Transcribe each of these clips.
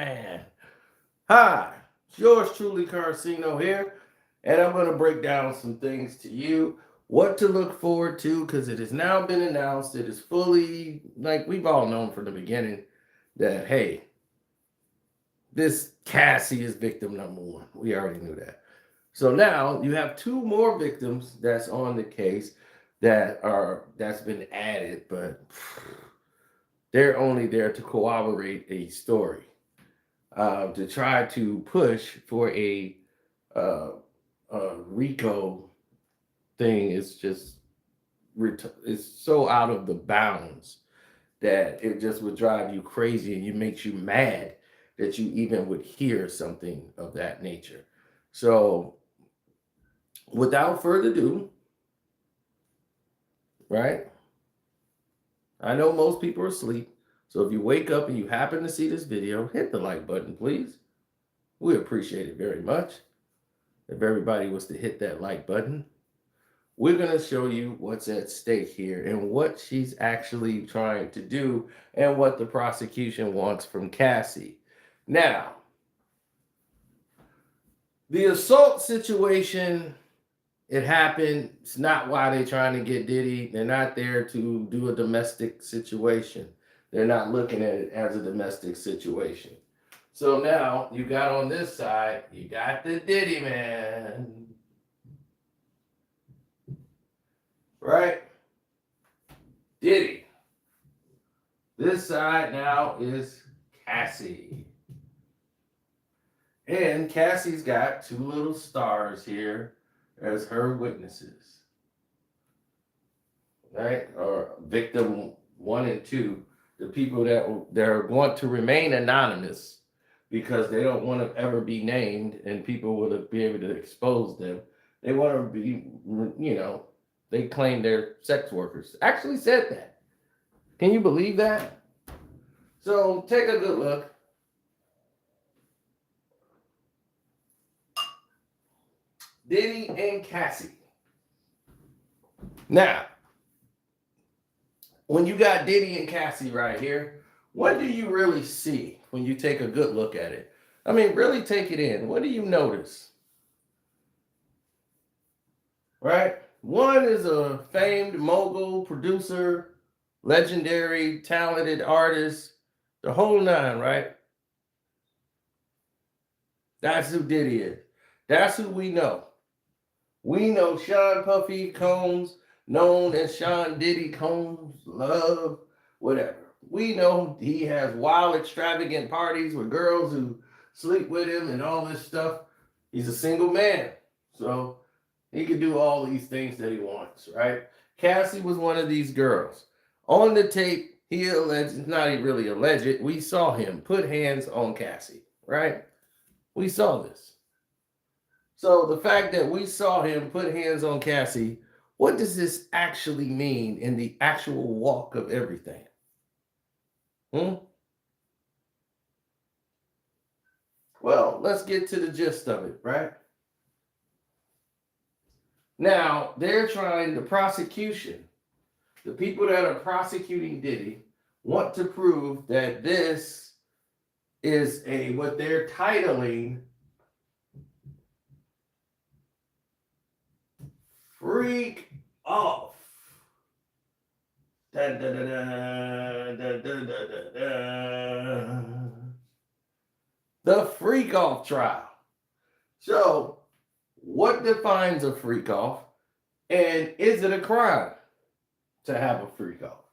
man. Hi, it's yours truly, Carcino here, and I'm going to break down some things to you, what to look forward to, because it has now been announced. It is fully, like we've all known from the beginning, that, hey, this Cassie is victim number one. We already knew that. So now you have two more victims that's on the case that's been added, but they're only there to corroborate a story, to try to push for uh, a RICO thing. Is just it's so out of the bounds that it just would drive you crazy and it makes you mad that you even would hear something of that nature. So, without further ado, right? I know most people are asleep. So if you wake up and you happen to see this video, hit the like button, please. We appreciate it very much. If everybody was to hit that like button, we're going to show you what's at stake here and what she's actually trying to do and what the prosecution wants from Cassie. Now, the assault situation, it happened. It's not why they're trying to get Diddy. They're not there to do a domestic situation. They're not looking at it as a domestic situation. So now you got on this side, you got the Diddy man. Right? Diddy. This side now is Cassie. And Cassie's got two little stars here as her witnesses. Right? Or victim 1 and 2. The people that want to remain anonymous because they don't want to ever be named and people will be able to expose them. They want to be, they claim they're sex workers. Actually said that. Can you believe that? So take a good look. Diddy and Cassie. Now, when you got Diddy and Cassie right here, what do you really see when you take a good look at it? I mean, really take it in. What do you notice? Right? One is a famed mogul, producer, legendary, talented artist, the whole nine, right? That's who Diddy is. That's who we know. We know Sean Puffy Combs, known as Sean Diddy Combs, Love, whatever. We know he has wild, extravagant parties with girls who sleep with him and all this stuff. He's a single man, so he can do all these things that he wants, right? Cassie was one of these girls. On the tape, he alleged, not really alleged, we saw him put hands on Cassie, right? We saw this. So the fact that we saw him put hands on Cassie, what does this actually mean in the actual walk of everything? Well, let's get to the gist of it, right? Now, they're trying, the prosecution, the people that are prosecuting Diddy want to prove that this is what they're titling freak off. Da, da, da, da, da, da, da, da. The freak off trial. So, what defines a freak off? And is it a crime to have a freak off?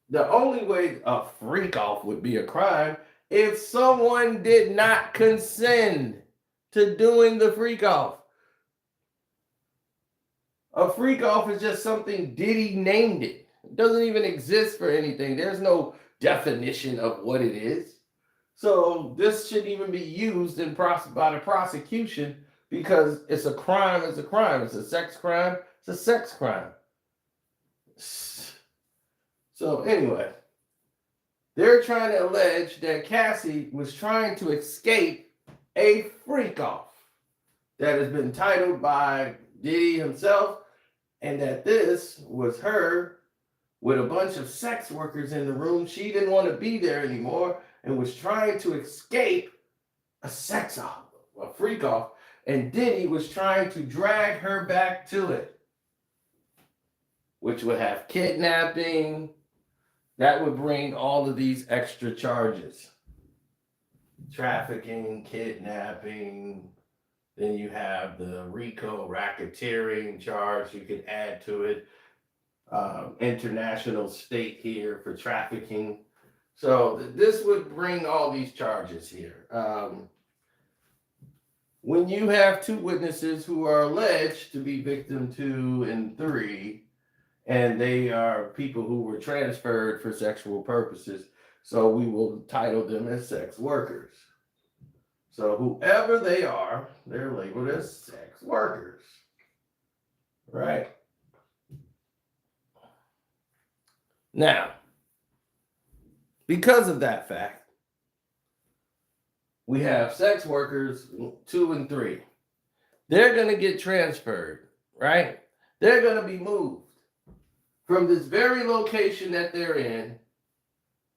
The only way a freak off would be a crime if someone did not consent to doing the freak off. A freak off is just something Diddy named it. It doesn't even exist for anything. There's no definition of what it is. So this shouldn't even be used by the prosecution because it's a crime. It's a crime. It's a sex crime. It's a sex crime. So anyway, they're trying to allege that Cassie was trying to escape a freak off that has been titled by Diddy himself, and that this was her with a bunch of sex workers in the room. She didn't want to be there anymore, and was trying to escape a sex off, a freak off, and Diddy was trying to drag her back to it, which would have kidnapping. That would bring all of these extra charges. Trafficking, kidnapping, then you have the RICO racketeering charge you could add to it. International state here for trafficking. So this would bring all these charges here. When you have two witnesses who are alleged to be victim 2 and 3, and they are people who were transferred for sexual purposes, so we will title them as sex workers. So whoever they are, they're labeled as sex workers, right? Now, because of that fact, we have sex workers 2 and 3. They're going to get transferred, right? They're going to be moved from this very location that they're in,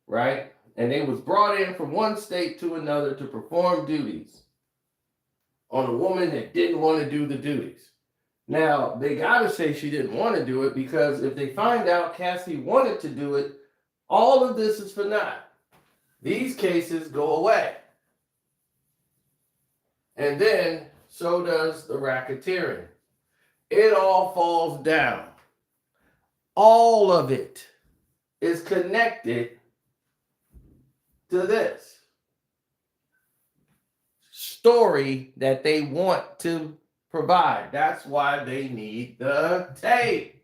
right? And they was brought in from one state to another to perform duties on a woman that didn't want to do the duties. Now, they got to say she didn't want to do it, because if they find out Cassie wanted to do it, all of this is for naught. These cases go away. And then so does the racketeering. It all falls down. All of it is connected to this story that they want to provide. That's why they need the tape.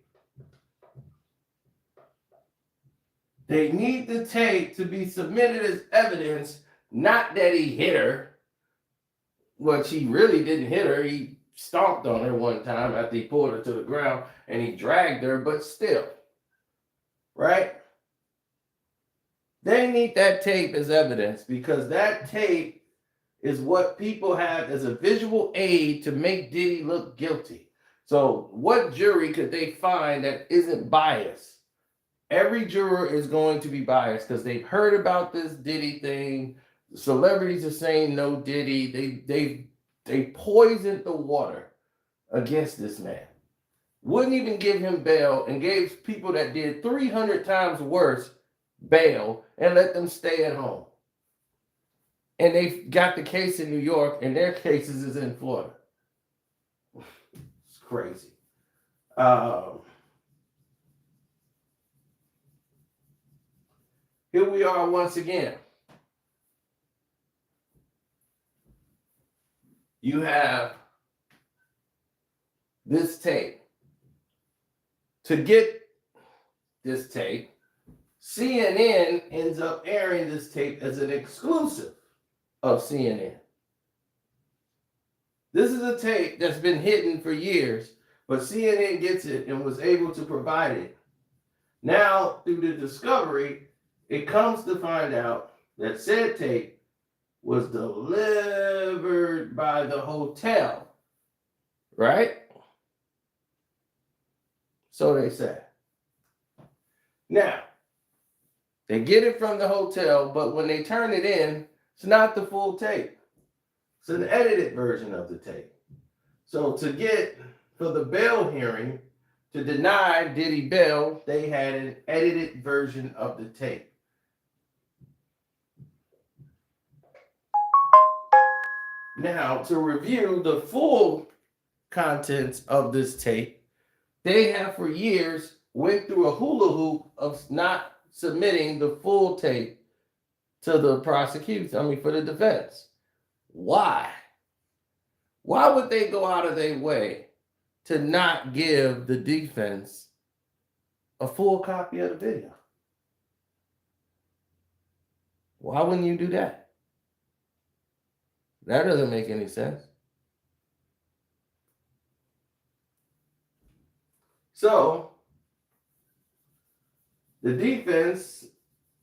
They need the tape to be submitted as evidence, not that he hit her. Well, she really didn't hit her. He stomped on her one time after he pulled her to the ground, and he dragged her, but still, right? They need that tape as evidence, because that tape is what people have as a visual aid to make Diddy look guilty. So what jury could they find that isn't biased? Every juror is going to be biased because they've heard about this Diddy thing. Celebrities are saying no Diddy. They poisoned the water against this man. Wouldn't even give him bail, and gave people that did 300 times worse bail and let them stay at home. And they got the case in New York, and their cases is in Florida. It's crazy. Here we are once again. You have this tape. To get this tape, CNN ends up airing this tape as an exclusive of CNN. This is a tape that's been hidden for years, but CNN gets it and was able to provide it. Now, through the discovery, it comes to find out that said tape was delivered by the hotel, right? So they say. Now, they get it from the hotel, but when they turn it in, it's not the full tape. It's an edited version of the tape. So for the bail hearing, to deny Diddy bail, they had an edited version of the tape. Now, to review the full contents of this tape, they have for years went through a hula hoop of not submitting the full tape to the prosecution, for the defense. Why? Why would they go out of their way to not give the defense a full copy of the video? Why wouldn't you do that? That doesn't make any sense. So, the defense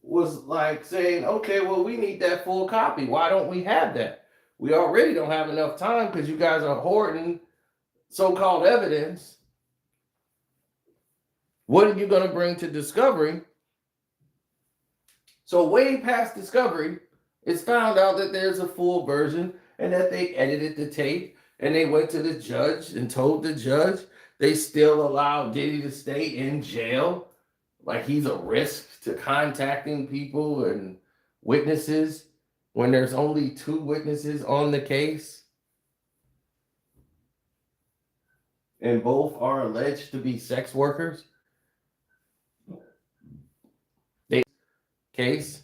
was like saying, okay, well, we need that full copy. Why don't we have that? We already don't have enough time because you guys are hoarding so-called evidence. What are you going to bring to discovery? So way past discovery, It's found out that there's a full version and that they edited the tape and they went to the judge and told the judge they still allow Diddy to stay in jail, like he's a risk to contacting people and witnesses when there's only 2 witnesses on the case and both are alleged to be sex workers. They case.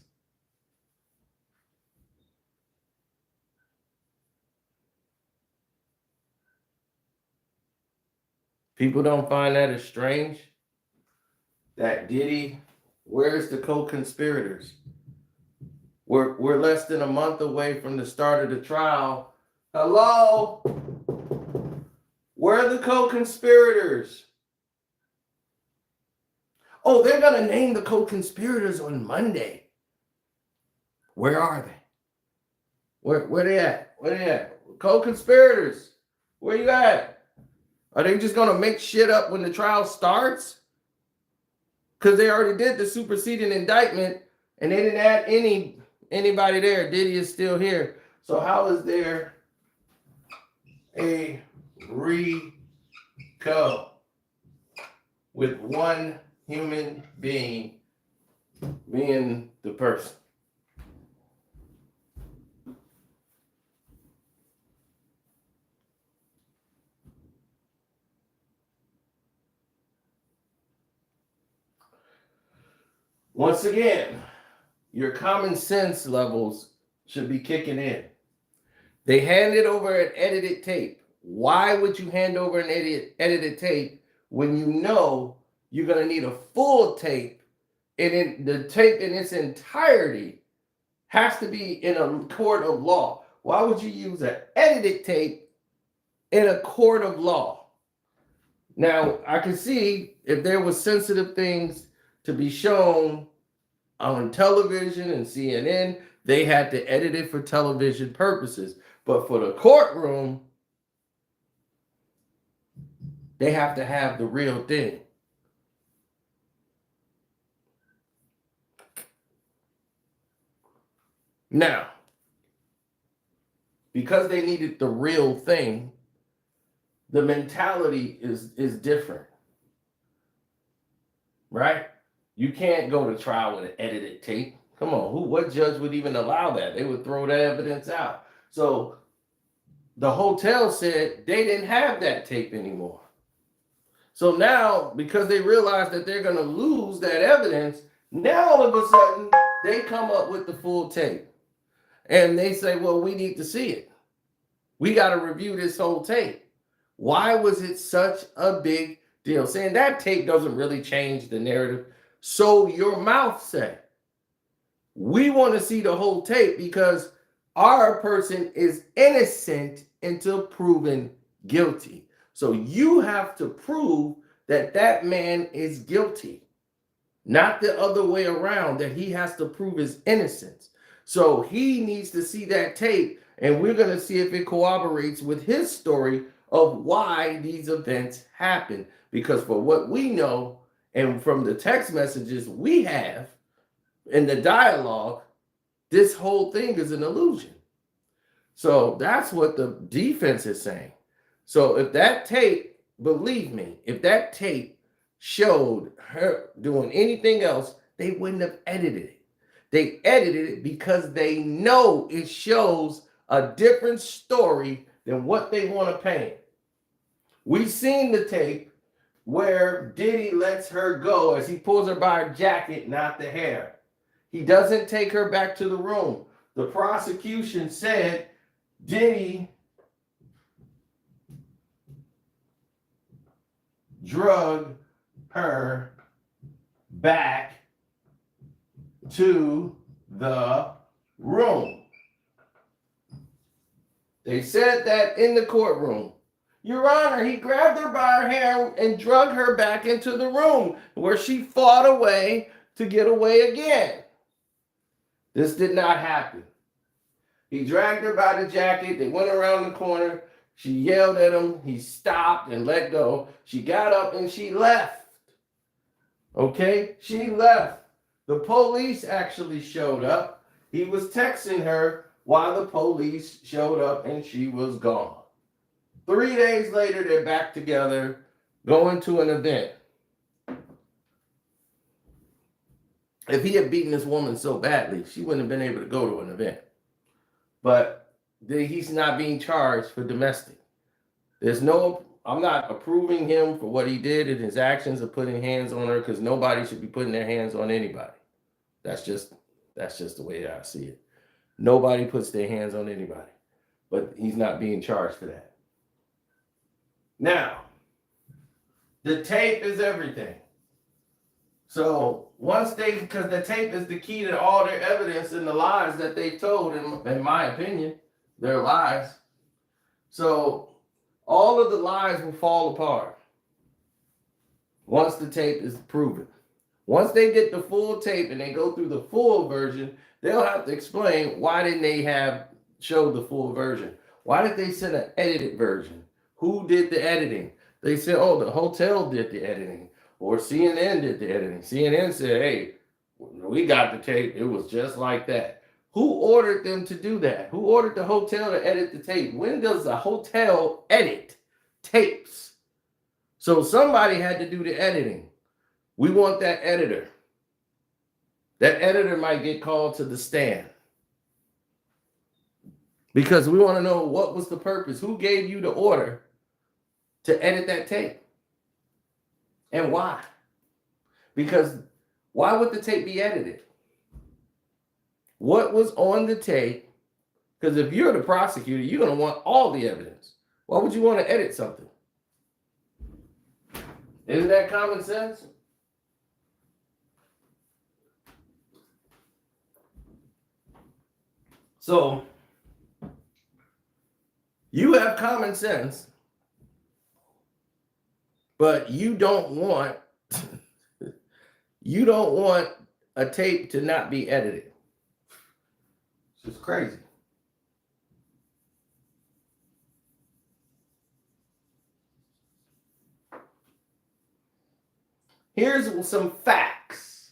People don't find that as strange. That Diddy, where's the co-conspirators? We're less than a month away from the start of the trial. Hello? Where are the co-conspirators? Oh, they're going to name the co-conspirators on Monday. Where are they? Where they at? Where they at? Co-conspirators. Where you at? Are they just going to make shit up when the trial starts? Because they already did the superseding indictment and they didn't add anybody there. Diddy is still here. So how is there a RICO with one human being being the person? Once again, your common sense levels should be kicking in. They handed over an edited tape. Why would you hand over an edited tape when you know you're going to need a full tape, and the tape in its entirety has to be in a court of law? Why would you use an edited tape in a court of law? Now, I can see if there was sensitive things to be shown on television and CNN, they had to edit it for television purposes. But for the courtroom, they have to have the real thing. Now, because they needed the real thing, the mentality is different, right? You can't go to trial with an edited tape. Come on, what judge would even allow that? They would throw that evidence out. So the hotel said they didn't have that tape anymore. So now, because they realize that they're going to lose that evidence, now all of a sudden they come up with the full tape. And they say, well, we need to see it. We got to review this whole tape. Why was it such a big deal? Saying that tape doesn't really change the narrative. So your mouth said, we want to see the whole tape because our person is innocent until proven guilty. So you have to prove that that man is guilty, not the other way around, that he has to prove his innocence. So he needs to see that tape, and we're going to see if it corroborates with his story of why these events happen. Because for what we know, and from the text messages we have in the dialogue, this whole thing is an illusion. So that's what the defense is saying. So if that tape, believe me, if that tape showed her doing anything else, they wouldn't have edited it. They edited it because they know it shows a different story than what they want to paint. We've seen the tape where Diddy lets her go as he pulls her by her jacket, not the hair. He doesn't take her back to the room. The prosecution said Diddy drug her back to the room. They said that in the courtroom. Your Honor, he grabbed her by her hair and drug her back into the room where she fought away to get away again. This did not happen. He dragged her by the jacket. They went around the corner. She yelled at him. He stopped and let go. She got up and she left. Okay? She left. The police actually showed up He was texting her while the police showed up and she was gone. 3 days later, they're back together, going to an event. If he had beaten this woman so badly, she wouldn't have been able to go to an event. But he's not being charged for domestic. I'm not approving him for what he did and his actions of putting hands on her, because nobody should be putting their hands on anybody. That's just the way I see it. Nobody puts their hands on anybody. But he's not being charged for that. Now, the tape is everything. So because the tape is the key to all their evidence and the lies that they told, in my opinion, they're lies. So all of the lies will fall apart once the tape is proven. Once they get the full tape and they go through the full version, they'll have to explain why didn't they show the full version? Why did they send an edited version? Who did the editing? They said, oh, the hotel did the editing, or CNN did the editing. CNN said, hey, we got the tape. It was just like that. Who ordered them to do that? Who ordered the hotel to edit the tape? When does the hotel edit tapes? So somebody had to do the editing. We want that editor. That editor might get called to the stand. Because we want to know, what was the purpose? Who gave you the order to edit that tape? And why? Because why would the tape be edited? What was on the tape? Because if you're the prosecutor, you're going to want all the evidence. Why would you want to edit something? Isn't that common sense? So, you have common sense, but you don't want a tape to not be edited. It's just crazy. Here's some facts.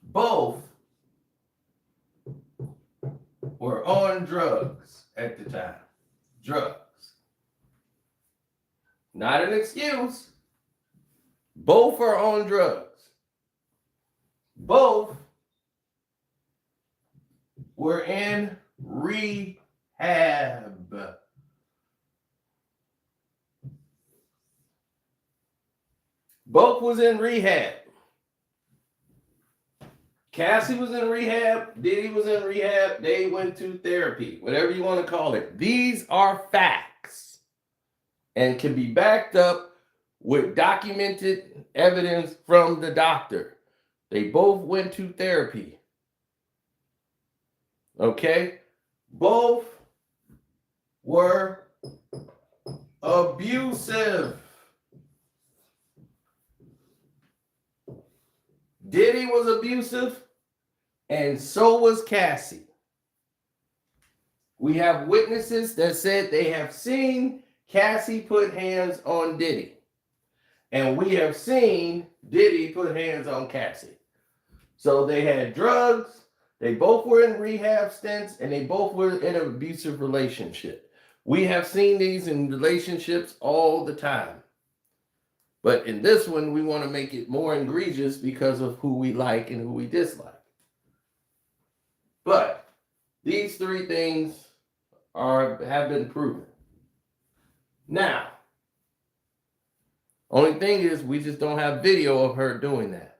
Both were on drugs at the time. Drugs. Not an excuse. Both are on drugs. Both were in rehab. Both was in rehab. Cassie was in rehab. Diddy was in rehab. They went to therapy. Whatever you want to call it. These are facts. And can be backed up with documented evidence from the doctor. They both went to therapy. Okay? Both were abusive. Diddy was abusive, and so was Cassie. We have witnesses that said they have seen Cassie put hands on Diddy. And we have seen Diddy put hands on Cassie. So they had drugs, they both were in rehab stints, and they both were in an abusive relationship. We have seen these in relationships all the time. But in this one, we want to make it more egregious because of who we like and who we dislike. But these three things have been proven. Now, only thing is, we just don't have video of her doing that.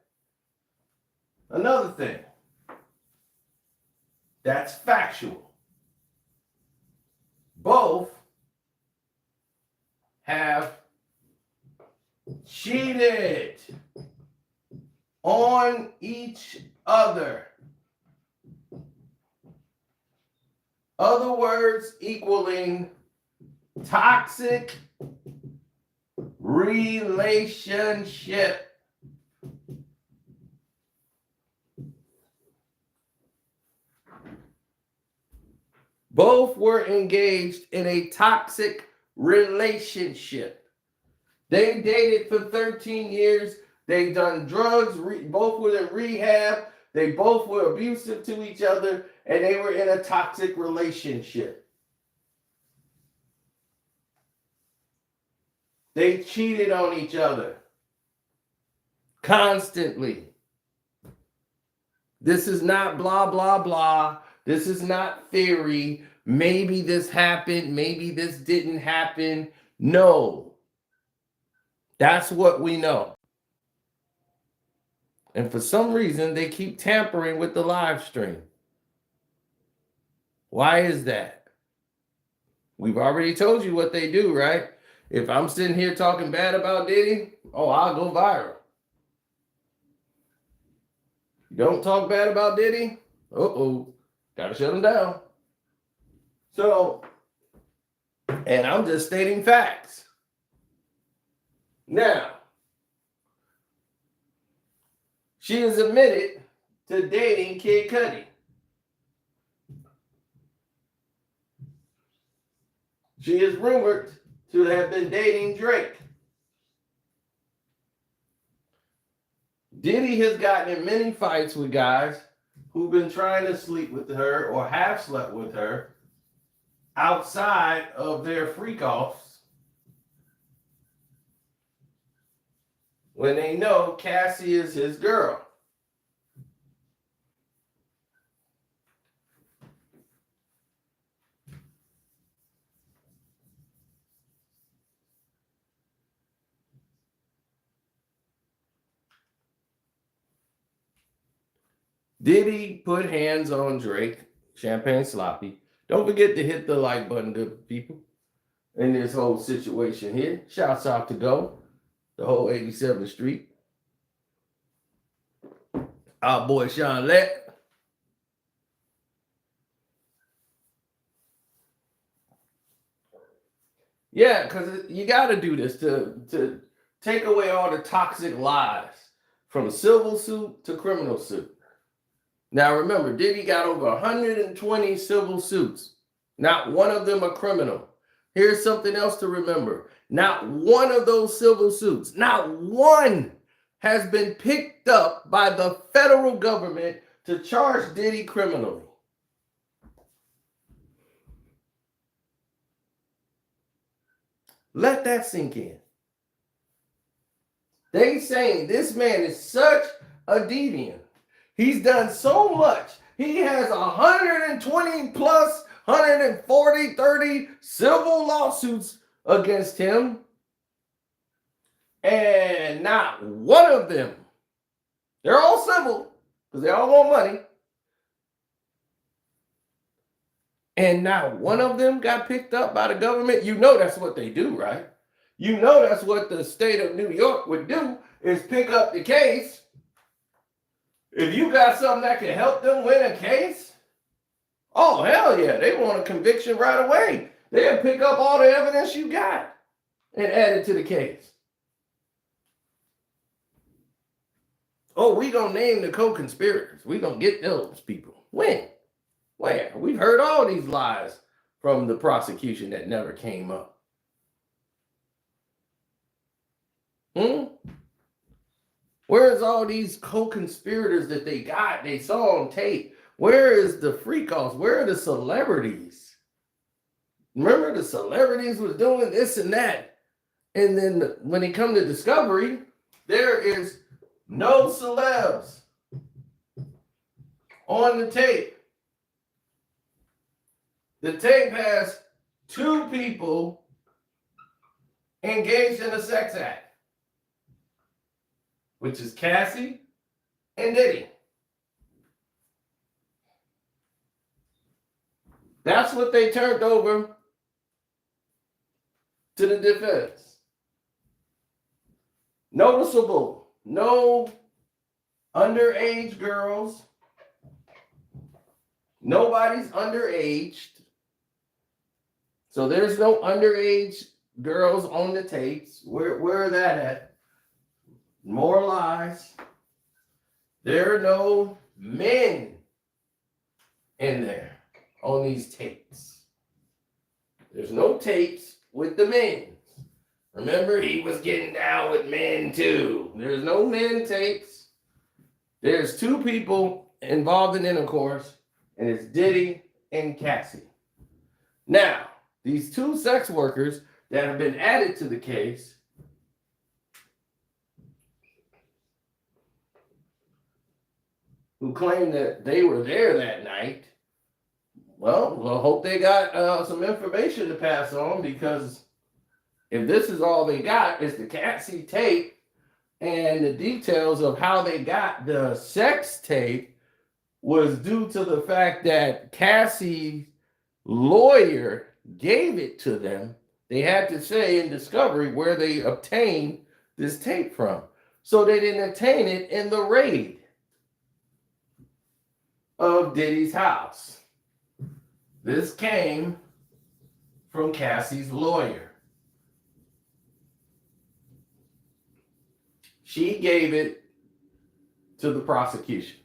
Another thing that's factual. Both have cheated on each other. Other words equaling toxic relationship. Both were engaged in a toxic relationship. They dated for 13 years. They done drugs. Both were in rehab. They both were abusive to each other, and they were in a toxic relationship. They cheated on each other constantly. This is not blah, blah, blah. This is not theory. Maybe this happened. Maybe this didn't happen. No. That's what we know. And for some reason, they keep tampering with the live stream. Why is that? We've already told you what they do, right? If I'm sitting here talking bad about Diddy, oh, I'll go viral. Don't talk bad about Diddy, gotta shut him down. So, and I'm just stating facts. Now, she is admitted to dating Kid Cudi. She is rumored to have been dating Drake. Diddy has gotten in many fights with guys who've been trying to sleep with her or have slept with her outside of their freak-offs when they know Cassie is his girl. Diddy put hands on Drake, Champagne Sloppy. Don't forget to hit the like button, good people, in this whole situation here. Shouts out to Go, the whole 87th Street. Our boy Sean Lett. Yeah, because you got to do this to take away all the toxic lies from civil suit to criminal suit. Now remember, Diddy got over 120 civil suits. Not one of them a criminal. Here's something else to remember. Not one of those civil suits, not one has been picked up by the federal government to charge Diddy criminally. Let that sink in. They saying this man is such a deviant. He's done so much. He has 120 plus 140, 30 civil lawsuits against him. And not one of them, they're all civil because they all want money. And not one of them got picked up by the government. You know that's what they do, right? You know that's what the state of New York would do, is pick up the case. If you got something that can help them win a case, oh, hell yeah, they want a conviction right away. They'll pick up all the evidence you got and add it to the case. Oh, we gonna name the co-conspirators. We gonna get those people. When? Where? We've heard all these lies from the prosecution that never came up. Where's all these co-conspirators that they got? They saw on tape. Where is the freak-offs? Where are the celebrities? Remember the celebrities was doing this and that. And then when it come to discovery, there is no celebs on the tape. The tape has 2 people engaged in a sex act, which is Cassie and Diddy. That's what they turned over to the defense. Noticeable, no underage girls. Nobody's underaged. So there's no underage girls on the tapes. Where are that at? More lies. There are no men in there on these tapes. There's no tapes with the men. Remember, he was getting down with men too. There's no men tapes. There's two people involved in intercourse, and it's Diddy and Cassie. Now, these two sex workers that have been added to the case who claim that they were there that night, well, I hope they got some information to pass on, because if this is all they got is the Cassie tape and the details of how they got the sex tape was due to the fact that Cassie's lawyer gave it to them. They had to say in discovery where they obtained this tape from. So they didn't obtain it in the raid of Diddy's house. This came from Cassie's lawyer. She gave it to the prosecution.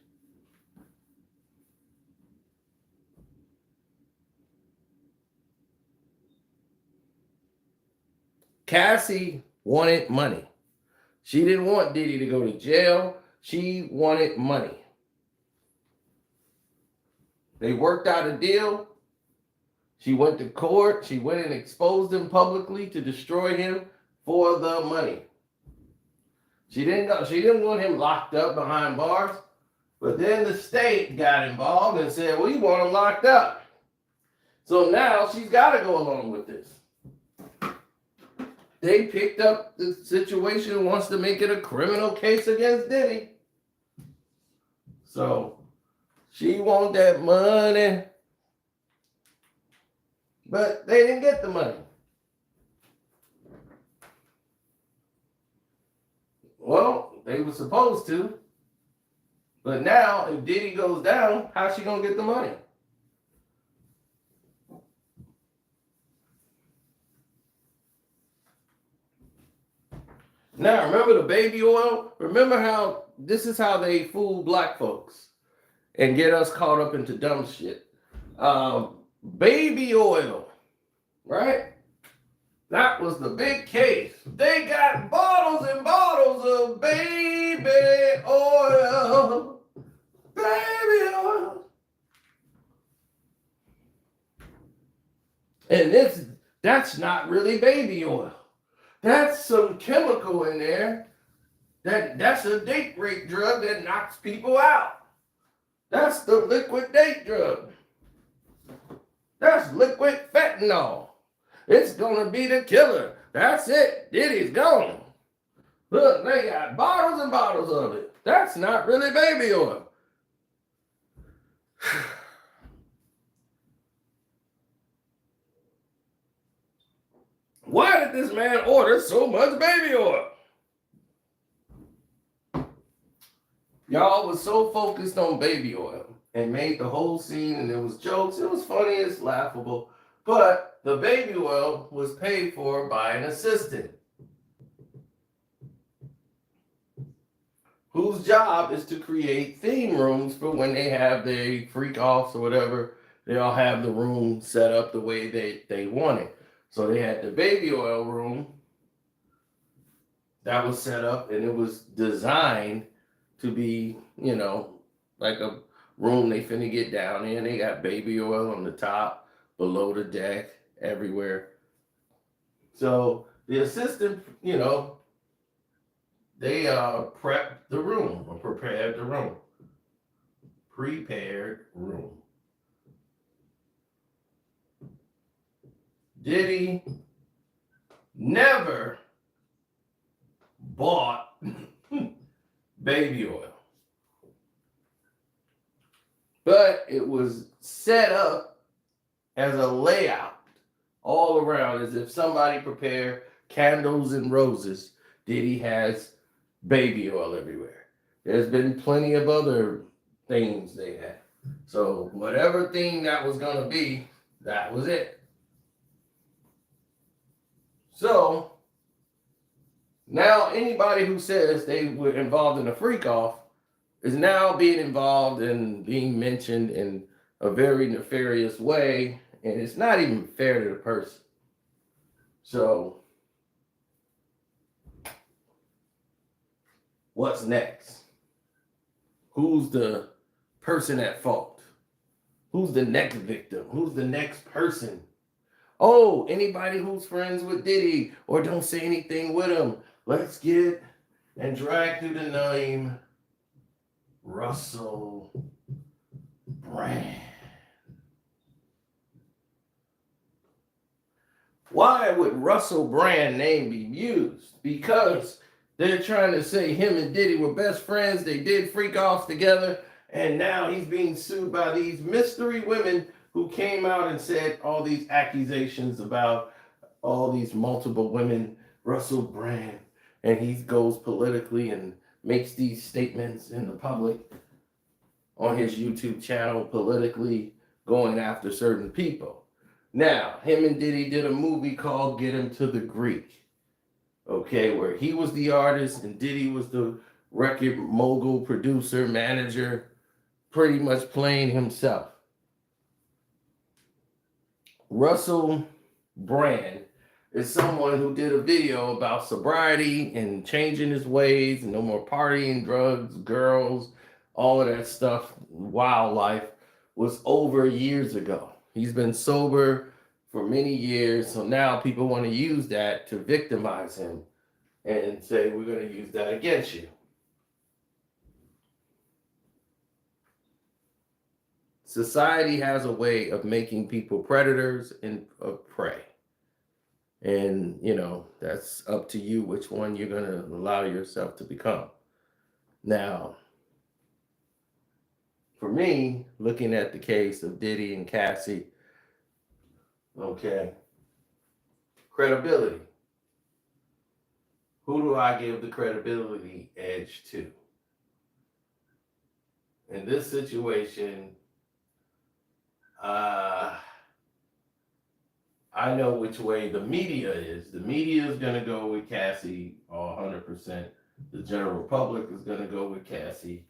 Cassie wanted money. She didn't want Diddy to go to jail. She wanted money. They worked out a deal. She went to court. She went and exposed him publicly to destroy him for the money. She didn't want him locked up behind bars. But then the state got involved and said, we want him locked up. So now she's got to go along with this. They picked up the situation and wants to make it a criminal case against Diddy. So she wants that money. But they didn't get the money. Well, they were supposed to. But now, if Diddy goes down, how's she going to get the money? Now, remember the baby oil? Remember how this is how they fool black folks and get us caught up into dumb shit. Baby oil, right? That was the big case. They got bottles and bottles of baby oil. Baby oil. And that's not really baby oil. That's some chemical in there. That's a date rape drug that knocks people out. That's the liquid date drug. That's liquid fentanyl. It's gonna be the killer. That's it. Diddy's gone. Look, they got bottles and bottles of it. That's not really baby oil. Why did this man order so much baby oil? Y'all was so focused on baby oil and made the whole scene, and it was jokes. It was funny, it's laughable. But the baby oil was paid for by an assistant whose job is to create theme rooms for when they have their freak offs or whatever. They all have the room set up the way they want it. So they had the baby oil room that was set up, and it was designed to be, like a room they finna get down in. They got baby oil on the top, below the deck, everywhere. So the assistant, they prepped the room or prepared the room. Prepared room. Diddy never bought baby oil. But it was set up as a layout all around, as if somebody prepared candles and roses. Diddy has baby oil everywhere. There's been plenty of other things they had. So whatever thing that was going to be, that was it. So now anybody who says they were involved in a freak off is now being involved and being mentioned in a very nefarious way, and it's not even fair to the person. So what's next? who's the person at fault? Who's the next victim? Who's the next person? Oh, anybody who's friends with Diddy or don't say anything with him. Let's get and drag through the name Russell Brand. Why would Russell Brand name be used? Because they're trying to say him and Diddy were best friends. They did freak off together. And now he's being sued by these mystery women who came out and said all these accusations about all these multiple women, Russell Brand. And he goes politically and makes these statements in the public on his YouTube channel, politically going after certain people. Now, him and Diddy did a movie called Get Him to the Greek, okay, where he was the artist and Diddy was the record mogul, producer, manager, pretty much playing himself. Russell Brand is someone who did a video about sobriety and changing his ways and no more partying, drugs, girls, all of that stuff, wildlife, was over years ago. He's been sober for many years, so now people want to use that to victimize him and say, we're going to use that against you. Society has a way of making people predators and of prey. And, that's up to you which one you're going to allow yourself to become. Now, for me, looking at the case of Diddy and Cassie, okay, credibility. Who do I give the credibility edge to? In this situation, I know which way the media is. The media is going to go with Cassie 100%. The general public is going to go with Cassie.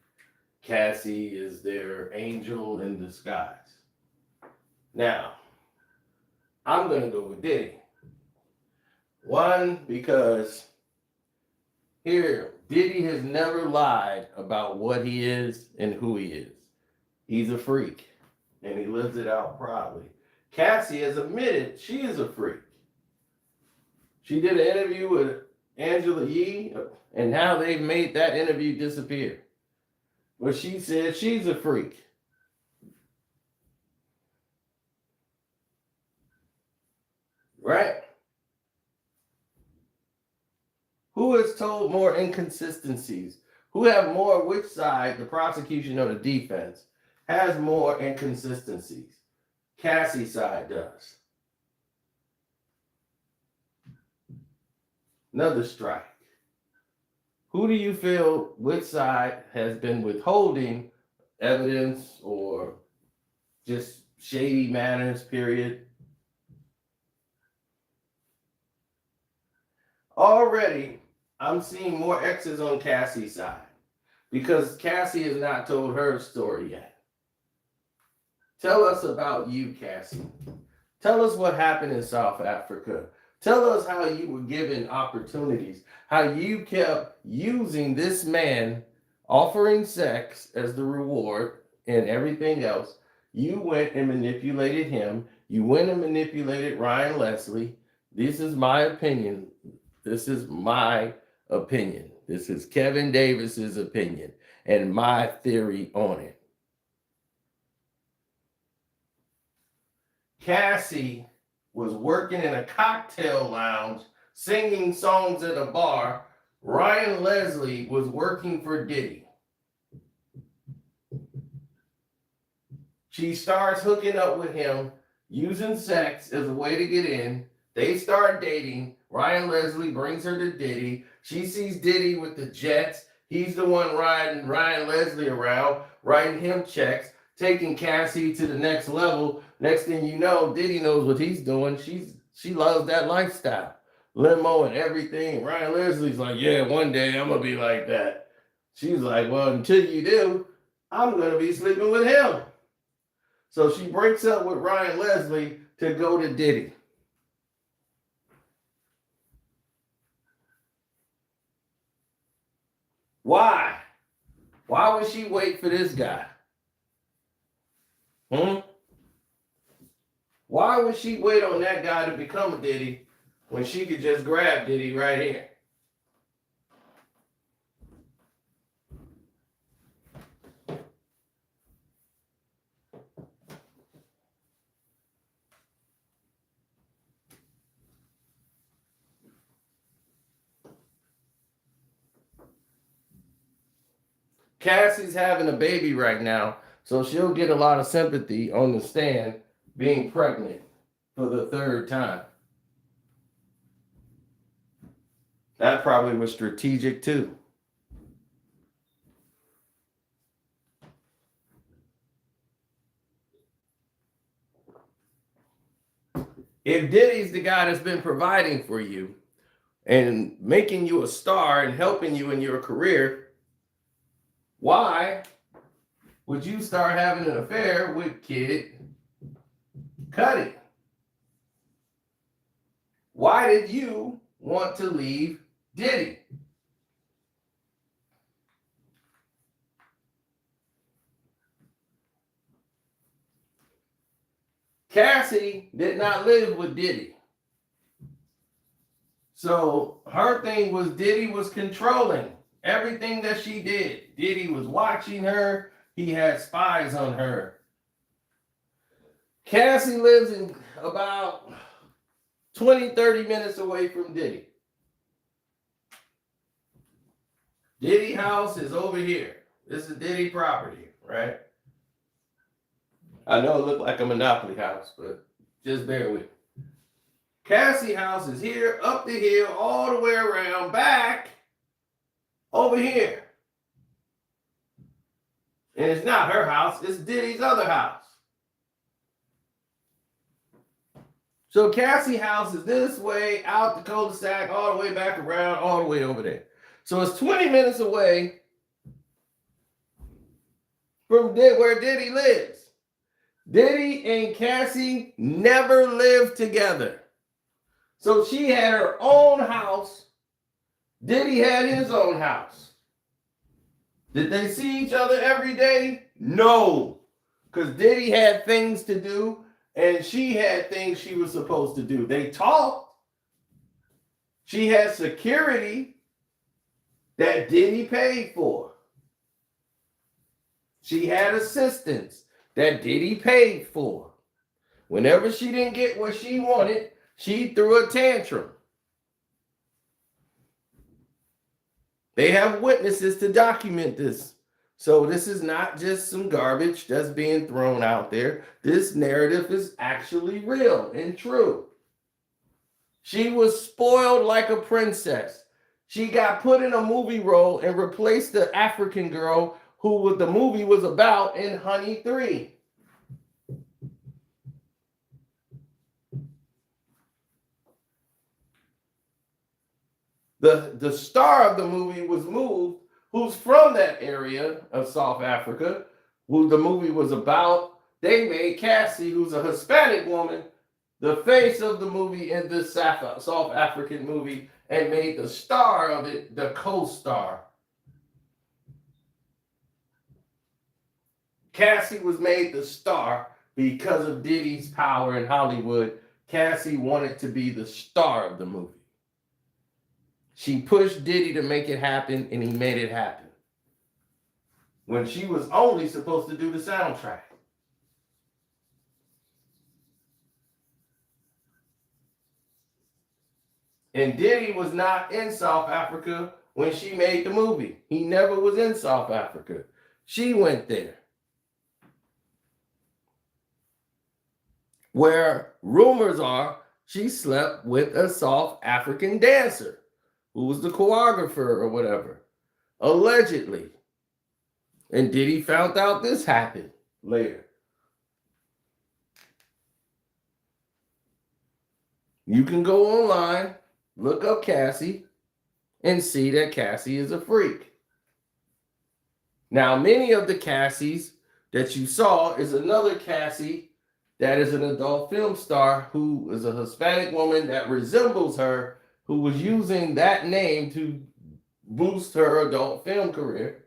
Cassie is their angel in disguise. Now, I'm going to go with Diddy. One, because here, Diddy has never lied about what he is and who he is. He's a freak, and he lives it out proudly. Cassie has admitted she is a freak. She did an interview with Angela Yee, and now they've made that interview disappear. But she said she's a freak. Right? Who has told more inconsistencies? Who have more, which side, the prosecution or the defense, has more inconsistencies? Cassie's side does. Another strike. Who do you feel, which side has been withholding evidence or just shady manners, period? Already, I'm seeing more X's on Cassie's side because Cassie has not told her story yet. Tell us about you, Cassie. Tell us what happened in South Africa. Tell us how you were given opportunities, how you kept using this man, offering sex as the reward and everything else. You went and manipulated him. You went and manipulated Ryan Leslie. This is my opinion. This is my opinion. This is Kevin Davis's opinion and my theory on it. Cassie was working in a cocktail lounge, singing songs at a bar. Ryan Leslie was working for Diddy. She starts hooking up with him, using sex as a way to get in. They start dating. Ryan Leslie brings her to Diddy. She sees Diddy with the jets. He's the one riding Ryan Leslie around, writing him checks, taking Cassie to the next level. Next thing you know, Diddy knows what he's doing. She loves that lifestyle. Limo and everything. Ryan Leslie's like, yeah, one day I'm going to be like that. She's like, well, until you do, I'm going to be sleeping with him. So she breaks up with Ryan Leslie to go to Diddy. Why? Why would she wait for this guy? Why would she wait on that guy to become a Diddy when she could just grab Diddy right here? Cassie's having a baby right now, so she'll get a lot of sympathy on the stand being pregnant for the third time. That probably was strategic too. If Diddy's the guy that's been providing for you and making you a star and helping you in your career, why would you start having an affair with Kid Cudi? Why did you want to leave Diddy? Cassie did not live with Diddy. So her thing was Diddy was controlling everything that she did. Diddy was watching her. He had spies on her. Cassie lives in about 20, 30 minutes away from Diddy. Diddy house is over here. This is Diddy property, right? I know it looked like a Monopoly house, but just bear with me. Cassie house is here, up the hill, all the way around, back, over here. And it's not her house, it's Diddy's other house. So Cassie house is this way, out the cul-de-sac, all the way back around, all the way over there. So it's 20 minutes away from where Diddy lives. Diddy and Cassie never lived together. So she had her own house. Diddy had his own house. Did they see each other every day? No. Because Diddy had things to do and she had things she was supposed to do. They talked. She had security that Diddy paid for. She had assistants that Diddy paid for. Whenever she didn't get what she wanted, she threw a tantrum. They have witnesses to document this. So this is not just some garbage that's being thrown out there. This narrative is actually real and true. She was spoiled like a princess. She got put in a movie role and replaced the African girl who the movie was about in Honey 3. The star of the movie was moved, who's from that area of South Africa, who the movie was about. They made Cassie, who's a Hispanic woman, the face of the movie in this South African movie, and made the star of it the co-star. Cassie was made the star because of Diddy's power in Hollywood. Cassie wanted to be the star of the movie. She pushed Diddy to make it happen, and he made it happen. When she was only supposed to do the soundtrack. And Diddy was not in South Africa when she made the movie. He never was in South Africa. She went there. Where rumors are she slept with a South African dancer who was the choreographer or whatever, allegedly. And Diddy found out this happened later. You can go online, look up Cassie, and see that Cassie is a freak. Now, many of the Cassies that you saw is another Cassie that is an adult film star who is a Hispanic woman that resembles her, who was using that name to boost her adult film career.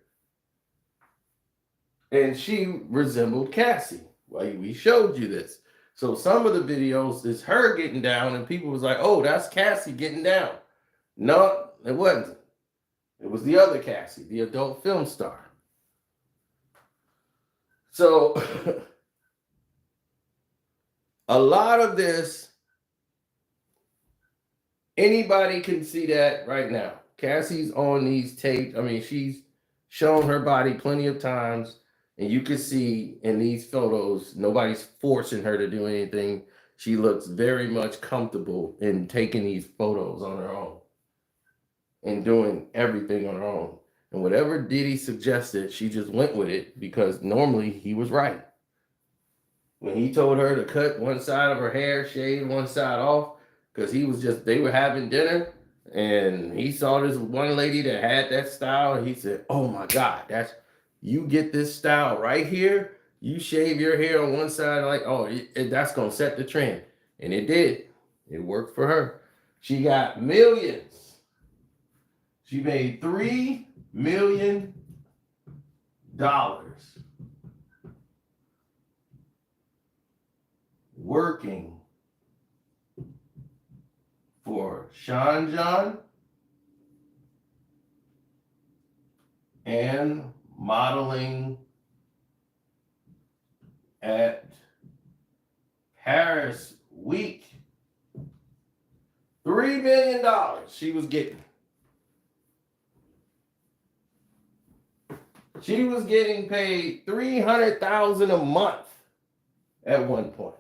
And she resembled Cassie. Well, we showed you this. So some of the videos is her getting down, and people was like, "Oh, that's Cassie getting down." No, it wasn't. It was the other Cassie, the adult film star. So a lot of this, anybody can see that right now. Cassie's on these tapes. I mean, she's shown her body plenty of times, and you can see in these photos, nobody's forcing her to do anything. She looks very much comfortable in taking these photos on her own and doing everything on her own. And whatever Diddy suggested, she just went with it because normally he was right. When he told her to cut one side of her hair, shave one side off, because they were having dinner, and he saw this one lady that had that style, and he said, "Oh my God, you get this style right here. You shave your hair on one side, like, oh, that's gonna set the trend." And it did. It worked for her. She got millions. She made $3 million working for Sean John and modeling at Paris Week. $3 million she was getting. She was getting paid $300,000 a month at one point.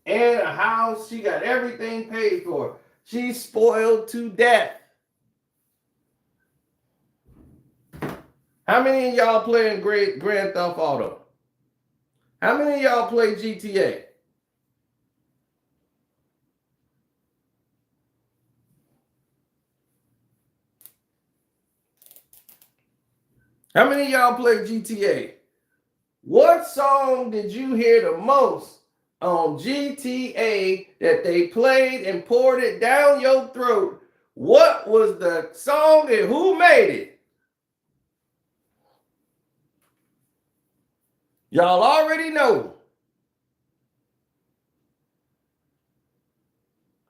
And a house, she got everything paid for. She's spoiled to death. How many of y'all playing Grand Theft Auto? How many of y'all play GTA? How many of y'all play GTA? What song did you hear the most on GTA that they played and poured it down your throat? What was the song and who made it? Y'all already know.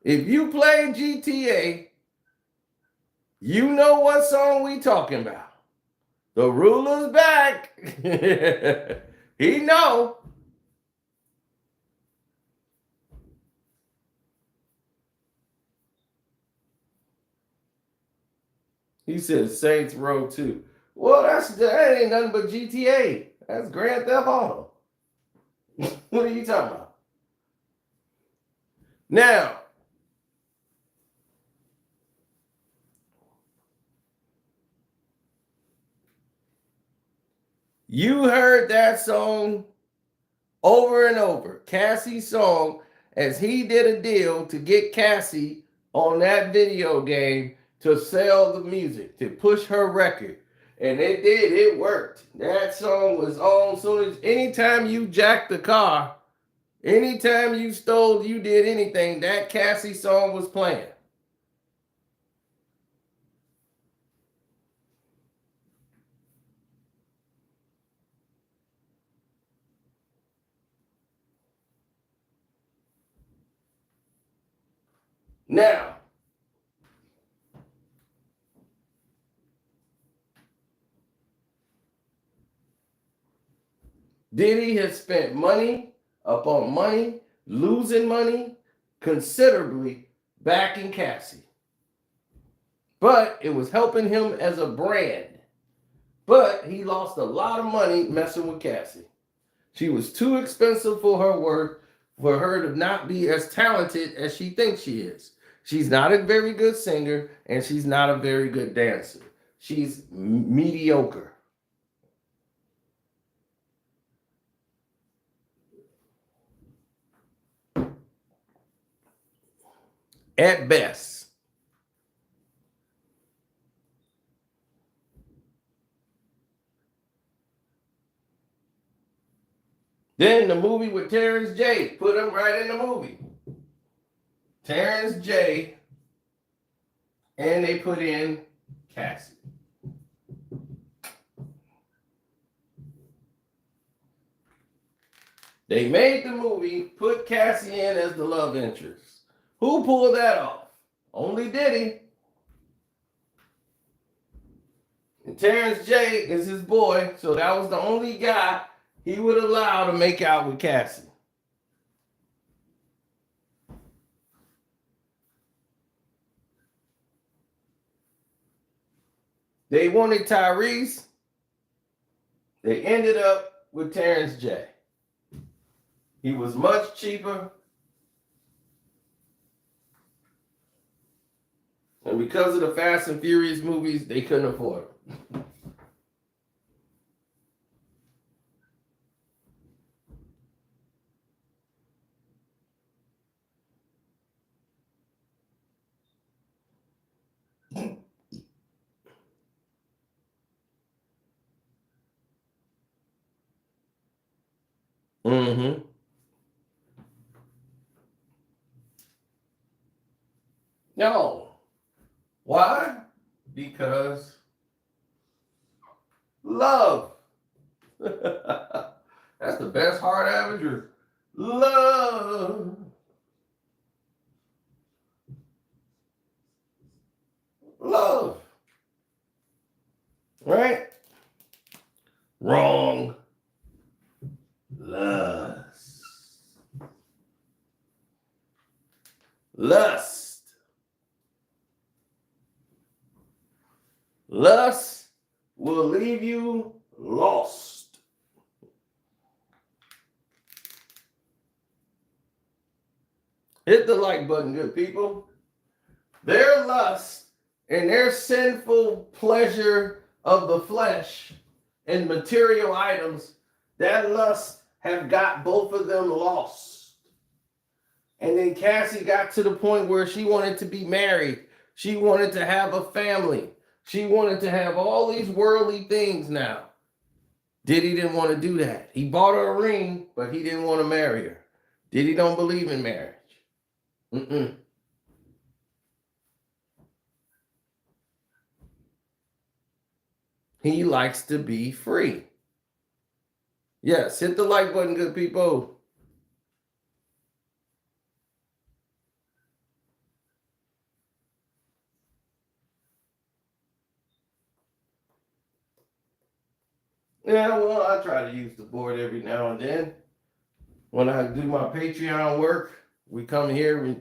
If you play GTA, you know what song we talking about. The ruler's back. He know. He says Saints Row 2. Well, that ain't nothing but GTA. That's Grand Theft Auto. What are you talking about? Now, you heard that song over and over. Cassie's song, as he did a deal to get Cassie on that video game to sell the music, to push her record. And it did, it worked. That song was on soon as anytime you jacked the car, anytime you stole, you did anything, that Cassie song was playing. Now, Diddy has spent money upon money, losing money considerably backing Cassie. But it was helping him as a brand. But he lost a lot of money messing with Cassie. She was too expensive for her work, for her to not be as talented as she thinks she is. She's not a very good singer, and she's not a very good dancer. She's mediocre. At best. Then the movie with Terrence J. Put him right in the movie. Terrence J. And they put in Cassie. They made the movie, put Cassie in as the love interest. Who pulled that off? Only Diddy. And Terrence J is his boy, so that was the only guy he would allow to make out with Cassie. They wanted Tyrese. They ended up with Terrence J. He was much cheaper. And because of the Fast and Furious movies, they couldn't afford him. Mm-hmm. No. Why? Because love. That's the best heart average. Love. Love. Right? Wrong. Lust. Lust. Lust will leave you lost. Hit the like button, good people. Their lust and their sinful pleasure of the flesh and material items, that lust have got both of them lost. And then Cassie got to the point where she wanted to be married. She wanted to have a family. She wanted to have all these worldly things now. Diddy didn't want to do that. He bought her a ring, but he didn't want to marry her. Diddy don't believe in marriage. He likes to be free. Yes, hit the like button, good people. Yeah, well, I try to use the board every now and then. When I do my Patreon work, we come here.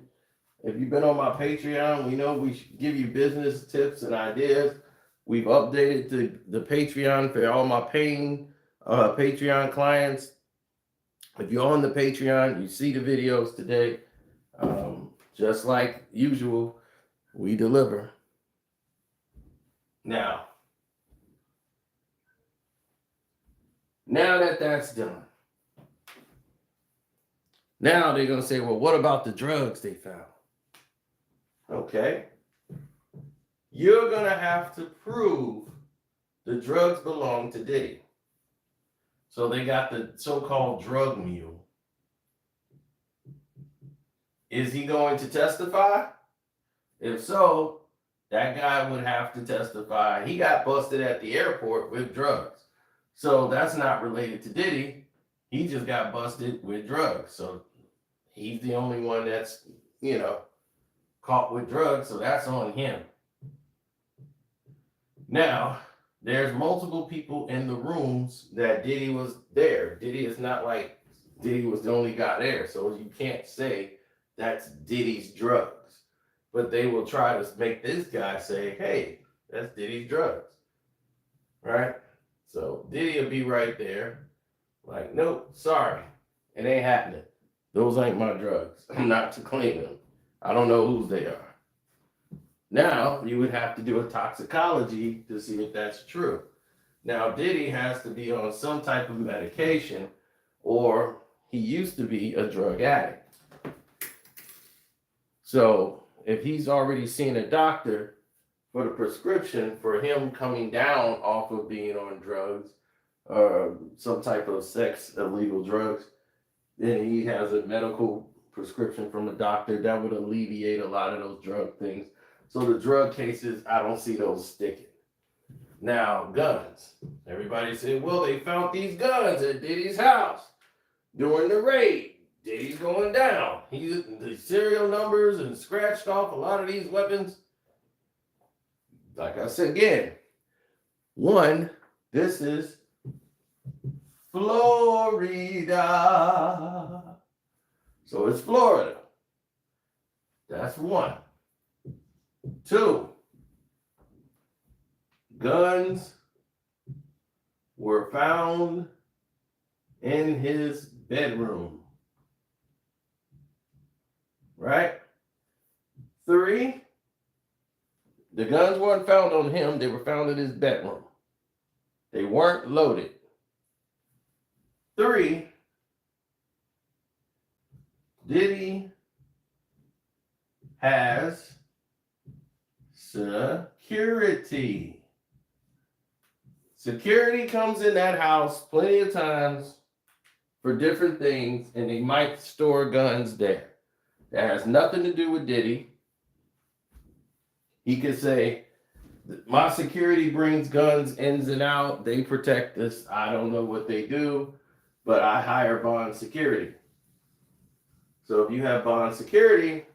If you've been on my Patreon, we know we give you business tips and ideas. We've updated the Patreon for all my paying Patreon clients. If you're on the Patreon, you see the videos today. Just like usual, we deliver. Now that that's done, now they're going to say, well, what about the drugs they found? Okay. You're going to have to prove the drugs belong to Diddy. So they got the so-called drug mule. Is he going to testify? If so, that guy would have to testify. He got busted at the airport with drugs. So that's not related to Diddy. He just got busted with drugs. So he's the only one that's, caught with drugs. So that's on him. Now, there's multiple people in the rooms that Diddy was there. Diddy is not like Diddy was the only guy there. So you can't say that's Diddy's drugs. But they will try to make this guy say, hey, that's Diddy's drugs. Right? So Diddy will be right there. Like, nope, sorry. It ain't happening. Those ain't my drugs. I'm not to claim them. I don't know whose they are. Now, you would have to do a toxicology to see if that's true. Now, Diddy has to be on some type of medication, or he used to be a drug addict. So, if he's already seen a doctor for the prescription for him coming down off of being on drugs, or some type of sex illegal drugs, then he has a medical prescription from a doctor that would alleviate a lot of those drug things. So the drug cases, I don't see those sticking. Now, guns. Everybody said, well, they found these guns at Diddy's house. during the raid. Diddy's going down. The serial numbers and scratched off a lot of these weapons. Like I said again, one, this is Florida. So it's Florida. That's one. Two, guns were found in his bedroom. Right? Three, the guns weren't found on him. They were found in his bedroom. They weren't loaded. Three, Diddy has security. Security comes in that house plenty of times for different things, and they might store guns there. That has nothing to do with Diddy. He could say, my security brings guns in and out. They protect us. I don't know what they do, but I hire bond security. So if you have bond security,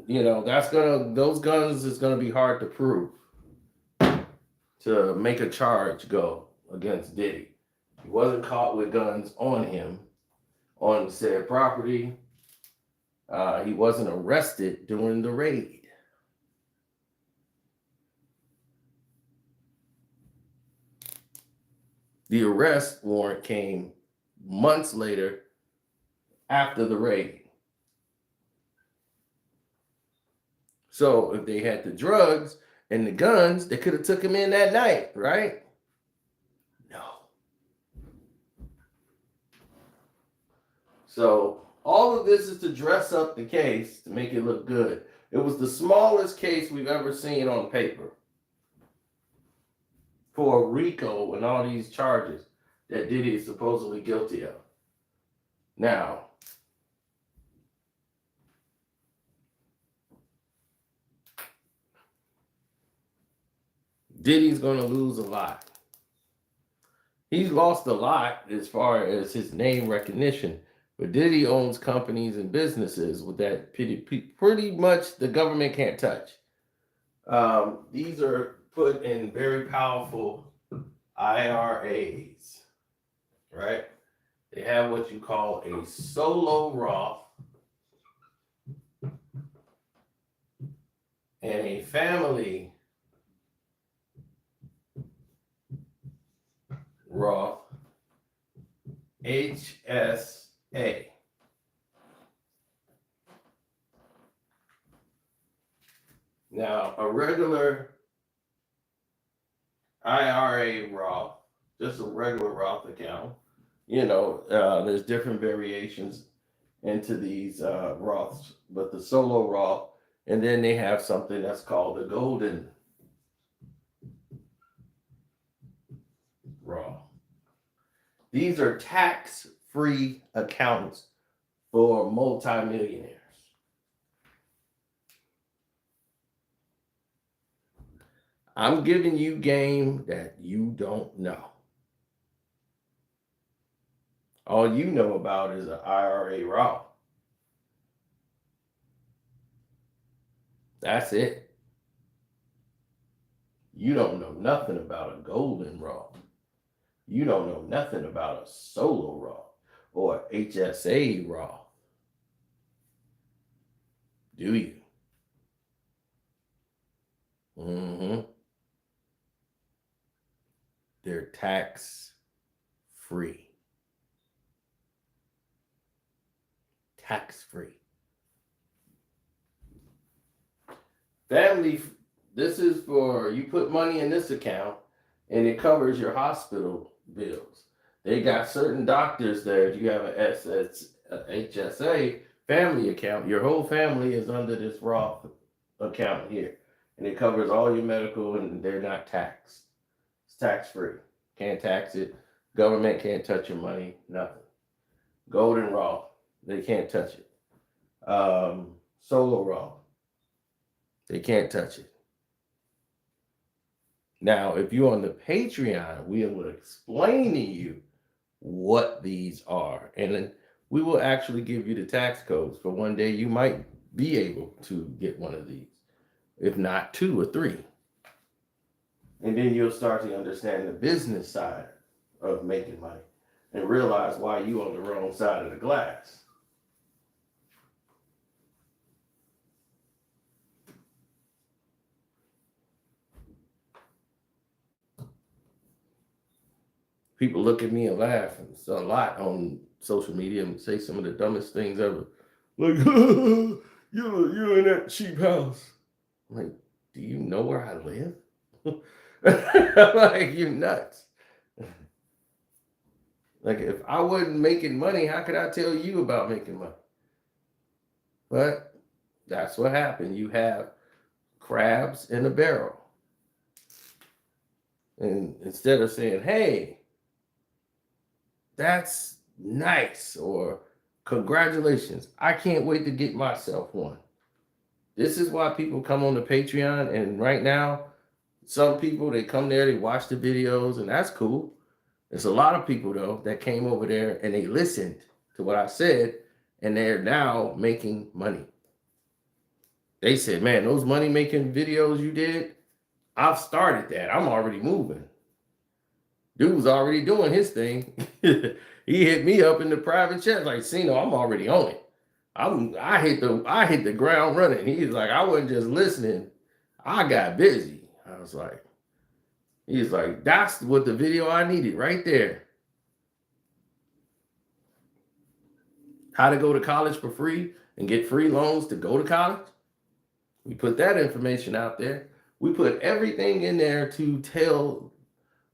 those guns is gonna be hard to prove to make a charge go against Diddy. He wasn't caught with guns on him on said property. He wasn't arrested during the raid. The arrest warrant came months later after the raid. So if they had the drugs and the guns, they could have took him in that night, right? No. So all of this is to dress up the case to make it look good. It was the smallest case we've ever seen on paper for RICO and all these charges that Diddy is supposedly guilty of. Now, Diddy's going to lose a lot. He's lost a lot as far as his name recognition, but Diddy owns companies and businesses with that pretty much the government can't touch. These are put in very powerful IRAs, right? They have what you call a solo Roth and a family Roth, HSA. Now, a regular IRA Roth, just a regular Roth account, there's different variations into these Roths, but the solo Roth, and then they have something that's called the golden Roth. These are tax-free accounts for multimillionaires. I'm giving you game that you don't know. All you know about is an IRA Roth. That's it. You don't know nothing about a golden Roth. You don't know nothing about a solo Roth or HSA Roth. Do you? Mm-hmm. They're tax-free. Tax-free. Family, this is for, you put money in this account and it covers your hospital bills. They got certain doctors there. If you have a HSA family account, your whole family is under this Roth account here. And it covers all your medical and they're not taxed. It's tax-free. Can't tax it. Government can't touch your money. Nothing. Golden Roth. They can't touch it. Solo Roth. They can't touch it. Now, if you're on the Patreon, we will explain to you what these are. And then we will actually give you the tax codes for one day you might be able to get one of these, if not 2 or 3. And then you'll start to understand the business side of making money and realize why you on the wrong side of the glass. People look at me and laugh, and it's a lot on social media, and say some of the dumbest things ever. Like, you're in that cheap house. I'm like, do you know where I live? Like, you nuts. Like, if I wasn't making money, how could I tell you about making money? But that's what happened. You have crabs in a barrel. And instead of saying, hey, that's nice, or congratulations, I can't wait to get myself one. This is why people come on the Patreon. And right now, some people, they come there, they watch the videos, and that's cool. There's a lot of people, though, that came over there and they listened to what I said, and they're now making money. They said, man, those money-making videos you did, I've started that. I'm already moving. Dude's already doing his thing. He hit me up in the private chat like, Sino, I'm already on it. I hit the ground running. He's like, I wasn't just listening. I got busy. I was like, he's like, that's what the video I needed right there. How to go to college for free and get free loans to go to college. We put that information out there. We put everything in there to tell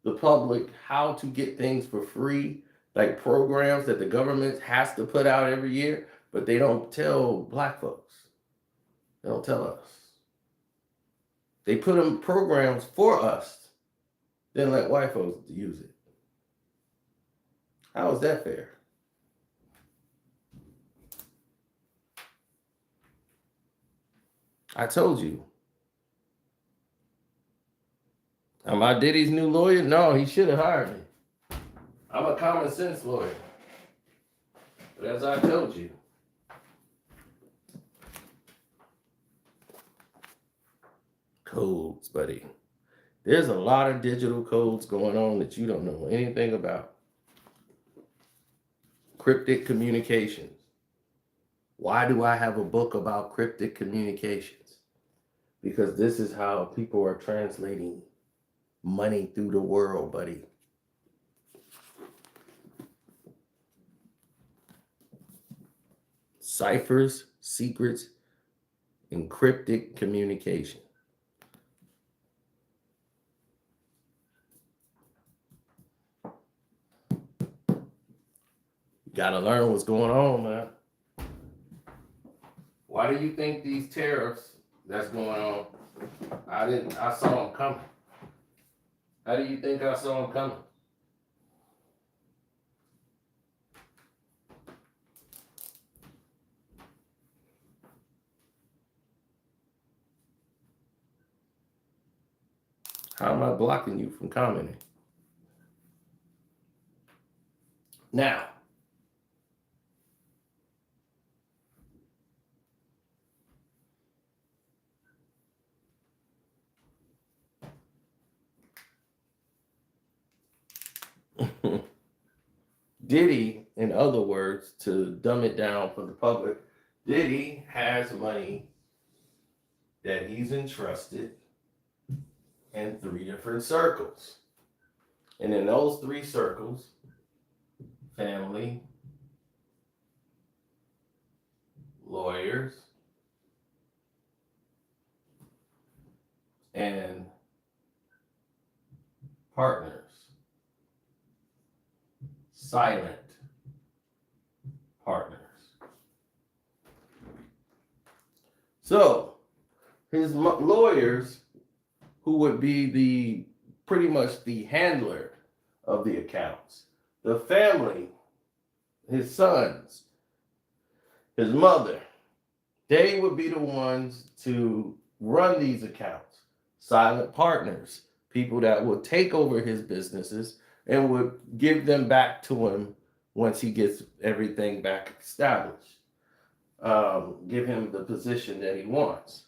the public how to get things for free, like programs that the government has to put out every year, but they don't tell Black folks. They don't tell us. They put them programs for us, then let white folks use it. How is that fair? I told you. Am I Diddy's new lawyer? No, he should have hired me. I'm a common sense lawyer. But as I told you, codes, buddy. There's a lot of digital codes going on that you don't know anything about. Cryptic communications. Why do I have a book about cryptic communications? Because this is how people are translating money through the world, buddy. Ciphers, secrets, and cryptic communication. You gotta learn what's going on, man. Why do you think these tariffs that's going on? I saw them coming. How do you think I saw them coming? How am I blocking you from commenting? Now, Diddy, in other words, to dumb it down for the public, Diddy has money that he's entrusted in 3 different circles. And in those 3 circles, family, lawyers, and partners. Silent partners. So his lawyers, who would be pretty much the handler of the accounts, the family, his sons, his mother, they would be the ones to run these accounts. Silent partners, people that will take over his businesses, and would give them back to him once he gets everything back established. Give him the position that he wants.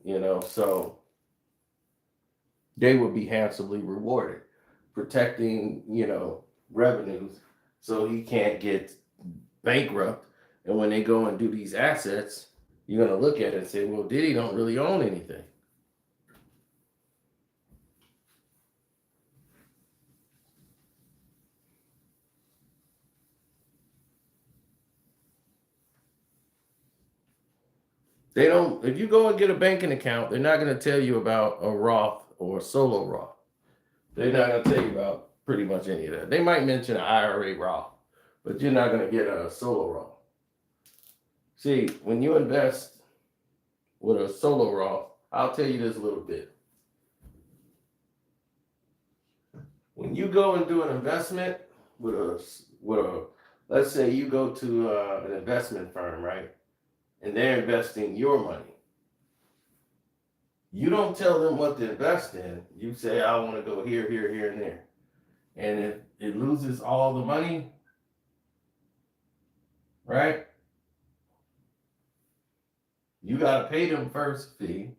So they would be handsomely rewarded, protecting, revenues so he can't get bankrupt. And when they go and do these assets, you're going to look at it and say, well, Diddy don't really own anything. They don't, if you go and get a banking account, they're not going to tell you about a Roth or a solo Roth. They're not going to tell you about pretty much any of that. They might mention an IRA Roth, but you're not going to get a solo Roth. See, when you invest with a solo Roth, I'll tell you this a little bit. When you go and do an investment with a let's say you go to an investment firm, right? And they're investing your money. You don't tell them what to invest in. You say, I want to go here, here, here, and there. And if it loses all the money, right? You got to pay them first fee.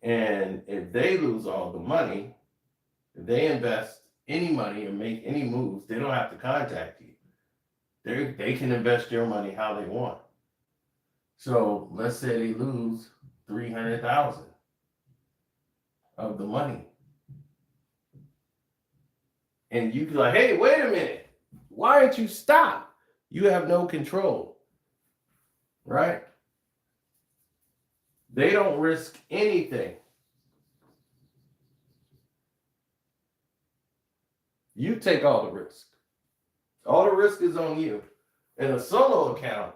And if they lose all the money, if they invest any money and make any moves, they don't have to contact you. They can invest your money how they want. So let's say they lose 300,000 of the money. And you be like, hey, wait a minute. Why don't you stop? You have no control. Right? They don't risk anything. You take all the risk. All the risk is on you. In a solo account,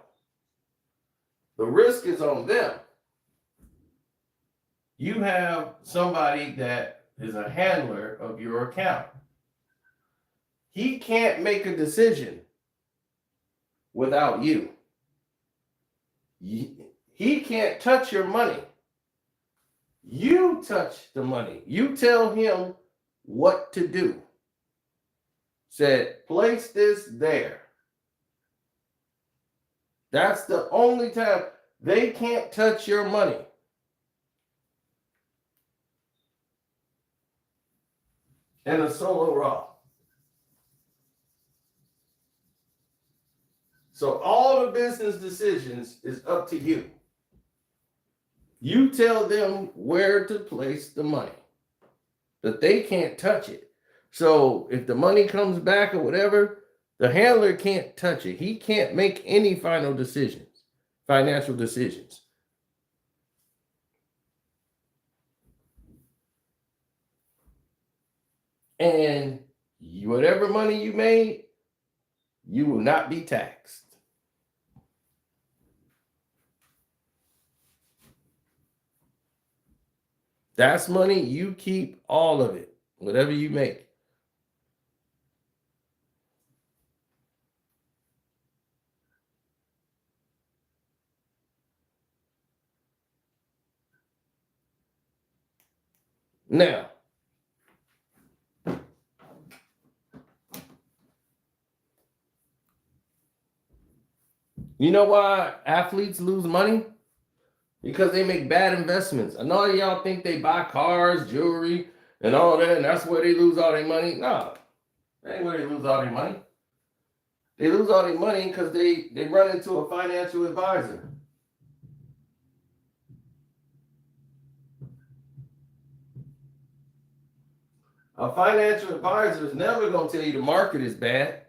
the risk is on them. You have somebody that is a handler of your account. He can't make a decision without you. He can't touch your money. You touch the money. You tell him what to do. Said, place this there. That's the only time. They can't touch your money. And a solo Roth. So all the business decisions is up to you. You tell them where to place the money, but they can't touch it. So if the money comes back or whatever, the handler can't touch it. He can't make any final decisions, financial decisions. And whatever money you made, you will not be taxed. That's money, you keep all of it, whatever you make. Now, you know why athletes lose money? Because they make bad investments. I know y'all think they buy cars, jewelry, and all that, and that's where they lose all their money. No, that ain't where they lose all their money. They lose all their money because they run into a financial advisor. A financial advisor is never going to tell you the market is bad.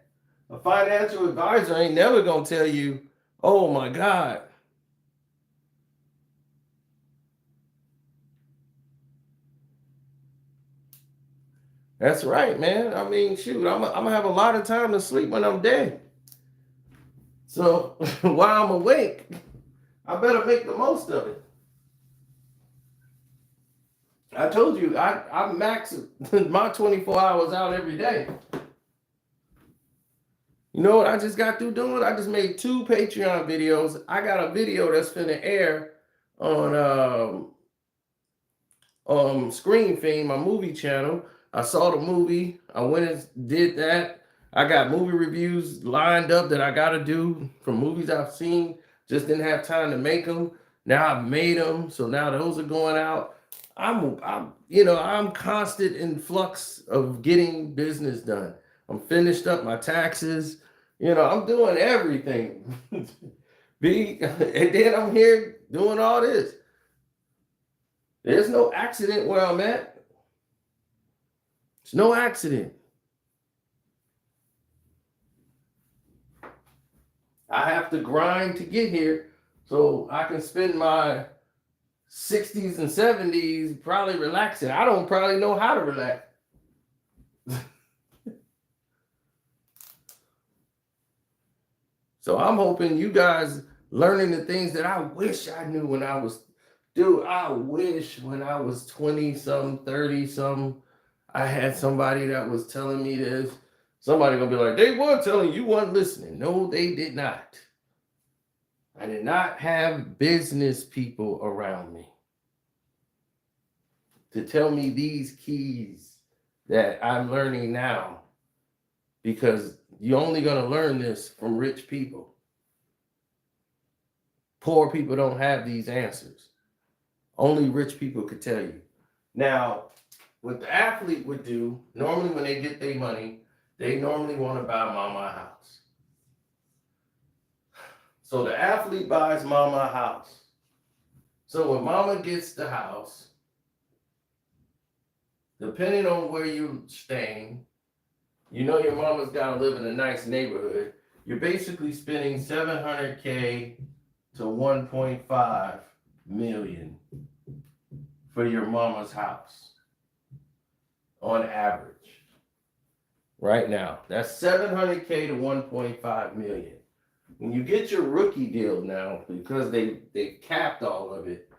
A financial advisor ain't never going to tell you, oh my God, that's right, man. I mean, shoot, I'm going to have a lot of time to sleep when I'm dead. So while I'm awake, I better make the most of it. I told you, I max my 24 hours out every day. You know what I just got through doing? I just made 2 Patreon videos. I got a video that's finna air on Screen Fame, my movie channel. I saw the movie. I went and did that. I got movie reviews lined up that I got to do from movies I've seen. Just didn't have time to make them. Now I've made them, so now those are going out. I'm constant in flux of getting business done. I'm finished up my taxes. I'm doing everything. And then I'm here doing all this. There's no accident where I'm at. It's no accident. I have to grind to get here so I can spend my 60s and 70s probably relaxing. I don't probably know how to relax. So I'm hoping you guys learning the things that I wish I knew when I was, I wish when I was 20 some, 30 some, I had somebody that was telling me this. Somebody gonna be like, they were telling you, weren't listening. No, they did not. I did not have business people around me to tell me these keys that I'm learning now, because you're only going to learn this from rich people. Poor people don't have these answers. Only rich people could tell you. Now, what the athlete would do, normally when they get their money, they normally want to buy mama a house. So the athlete buys mama a house. So when mama gets the house, depending on where you're staying, your mama's got to live in a nice neighborhood. You're basically spending $700K to $1.5 million for your mama's house on average. Right now, that's $700K to $1.5 million. When you get your rookie deal now, because they capped all of it,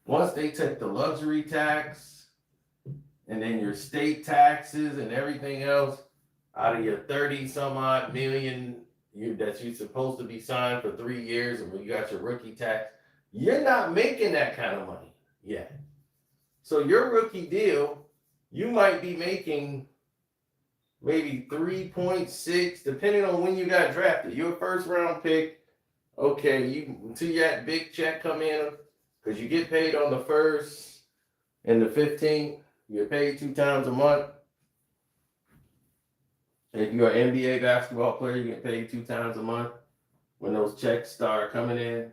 once they took the luxury tax and then your state taxes and everything else out of your 30 some odd million that you're supposed to be signed for 3 years, and when you got your rookie tax, you're not making that kind of money yet. So your rookie deal, you might be making maybe 3.6, depending on when you got drafted. You're a first round pick. Okay, until that big check come in, because you get paid on the 1st and the 15th. You're paid 2 times a month. If you're an NBA basketball player, you get paid 2 times a month when those checks start coming in.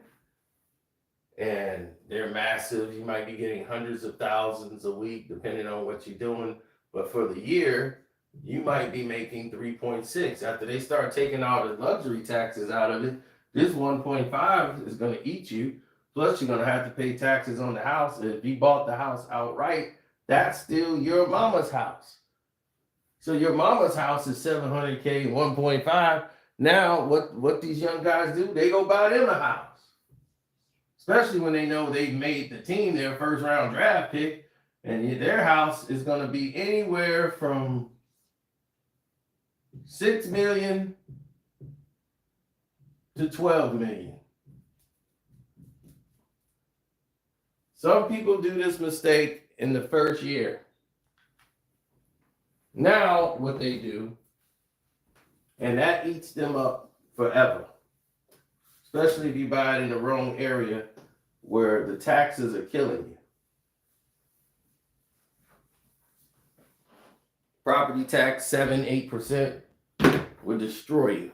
And they're massive. You might be getting hundreds of thousands a week, depending on what you're doing. But for the year, you might be making 3.6. After they start taking all the luxury taxes out of it, this 1.5 is going to eat you. Plus, you're going to have to pay taxes on the house. If you bought the house outright, that's still your mama's house. So your mama's house is $700K, 1.5. Now, what these young guys do, they go buy them a house. Especially when they know they've made the team their first round draft pick, and their house is going to be anywhere from $6 million to $12 million. Some people do this mistake in the first year. Now, what they do, and that eats them up forever, especially if you buy it in the wrong area where the taxes are killing you. Property tax, 7-8% will destroy you.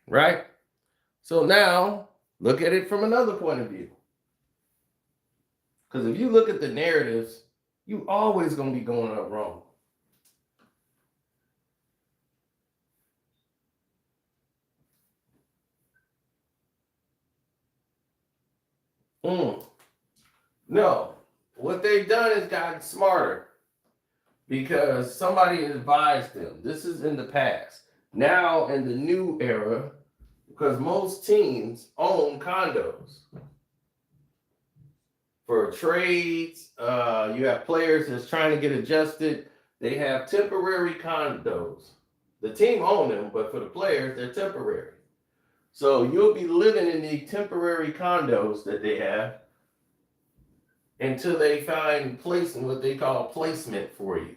Right? So now, look at it from another point of view. Because if you look at the narratives, you always going to be going up wrong. No, what they've done is gotten smarter because somebody advised them. This is in the past. Now in the new era, because most teams own condos. For trades, you have players that's trying to get adjusted. They have temporary condos. The team owns them, but for the players, they're temporary. So you'll be living in the temporary condos that they have. until they find placement, what they call placement for you.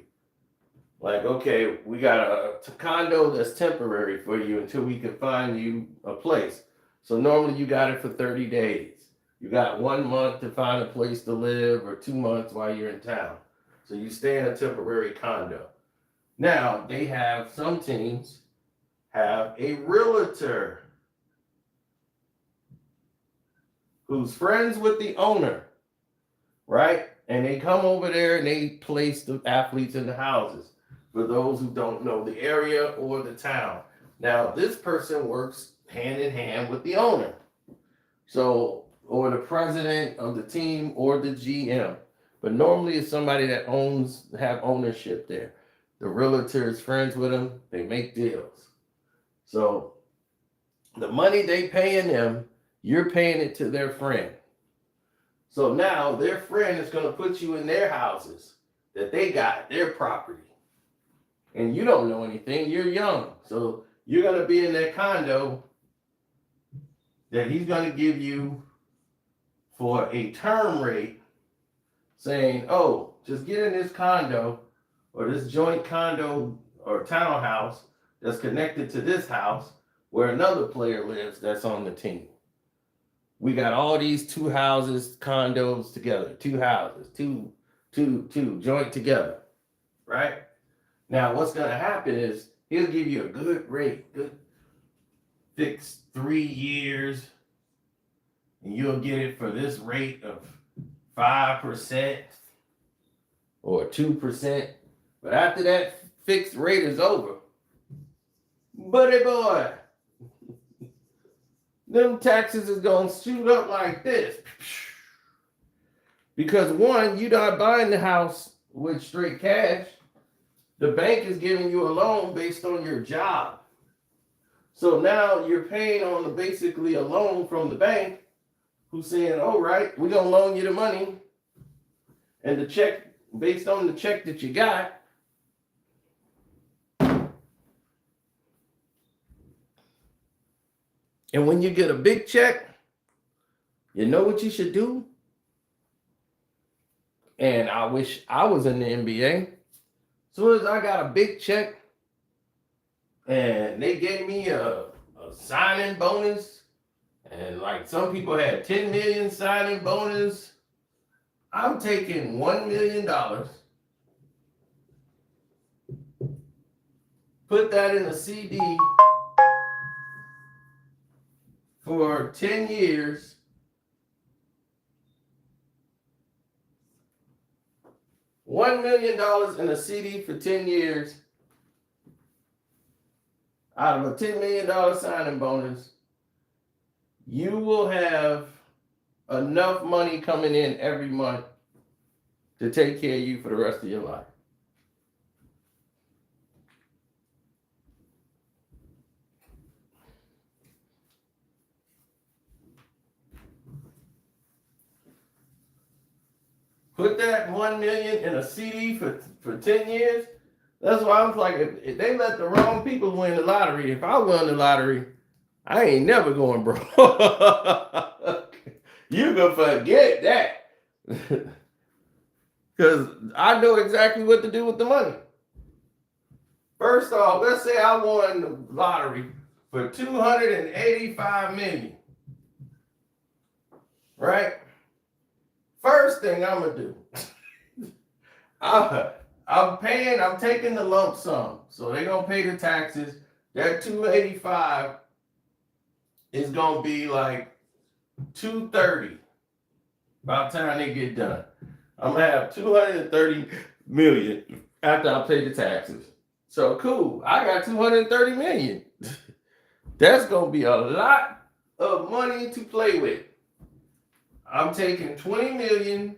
Like, okay, we got a condo that's temporary for you until we can find you a place. So normally you got it for 30 days. You got 1 month to find a place to live, or 2 months while you're in town. So you stay in a temporary condo. Now, they have, some teams have a realtor who's friends with the owner, right? And they come over there and they place the athletes in the houses, for those who don't know the area or the town. Now, this person works hand in hand with the owner. So, or the president of the team or the GM. But normally it's somebody that have ownership there. The realtor is friends with them, they make deals. So the money they paying them, you're paying it to their friend. So now their friend is going to put you in their houses that they got, their property. And you don't know anything, you're young. So you're going to be in that condo that he's going to give you for a term rate, saying, oh, just get in this condo or this joint condo or townhouse that's connected to this house where another player lives that's on the team. We got all these 2 houses, condos together, 2 houses, two joint together, right? Now, what's going to happen is he'll give you a good rate, good fixed 3 years, and you'll get it for this rate of 5% or 2%. But after that fixed rate is over, buddy boy, them taxes is going to shoot up like this. Because one, you're not buying the house with straight cash. The bank is giving you a loan based on your job. So now you're paying on basically a loan from the bank, who's saying, all right, we're going to loan you the money. And the check, based on the check that you got, and when you get a big check, you know what you should do? And I wish I was in the NBA. As soon as I got a big check and they gave me a signing bonus, and like some people had 10 million signing bonus, I'm taking $1 million, put that in a CD for 10 years, $1 million in a CD for 10 years, out of a $10 million signing bonus, you will have enough money coming in every month to take care of you for the rest of your life. Put that 1 million in a CD for 10 years. That's why I was like, if they let the wrong people win the lottery, if I won the lottery, I ain't never going broke. You can forget that. Because I know exactly what to do with the money. First off, let's say I won the lottery for $285 million. Right? First thing I'm going to do, I'm taking the lump sum. So they're going to pay the taxes. That 285 is going to be like 230 by the time they get done. I'm going to have 230 million after I pay the taxes. So cool. I got 230 million. That's going to be a lot of money to play with. I'm taking 20 million,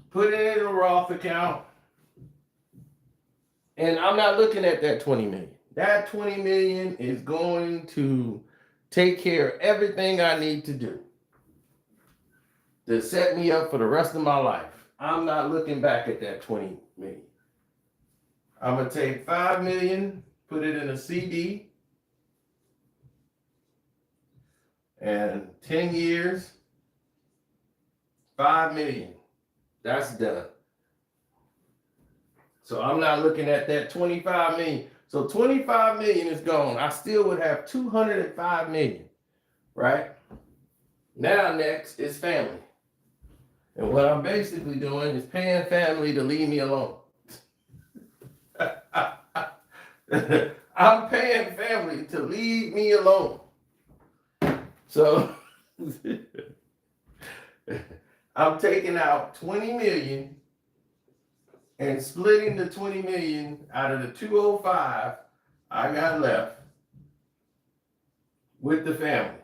put it in a Roth account, and I'm not looking at that 20 million. That 20 million is going to take care of everything I need to do to set me up for the rest of my life. I'm not looking back at that 20 million. I'm going to take 5 million, put it in a CD, and 10 years, $5 million. That's done. So I'm not looking at that 25 million. So 25 million is gone. I still would have 205 million, right? Now next is family. And what I'm basically doing is paying family to leave me alone. I'm paying family to leave me alone. So I'm taking out 20 million and splitting the 20 million out of the 205 I got left with the family.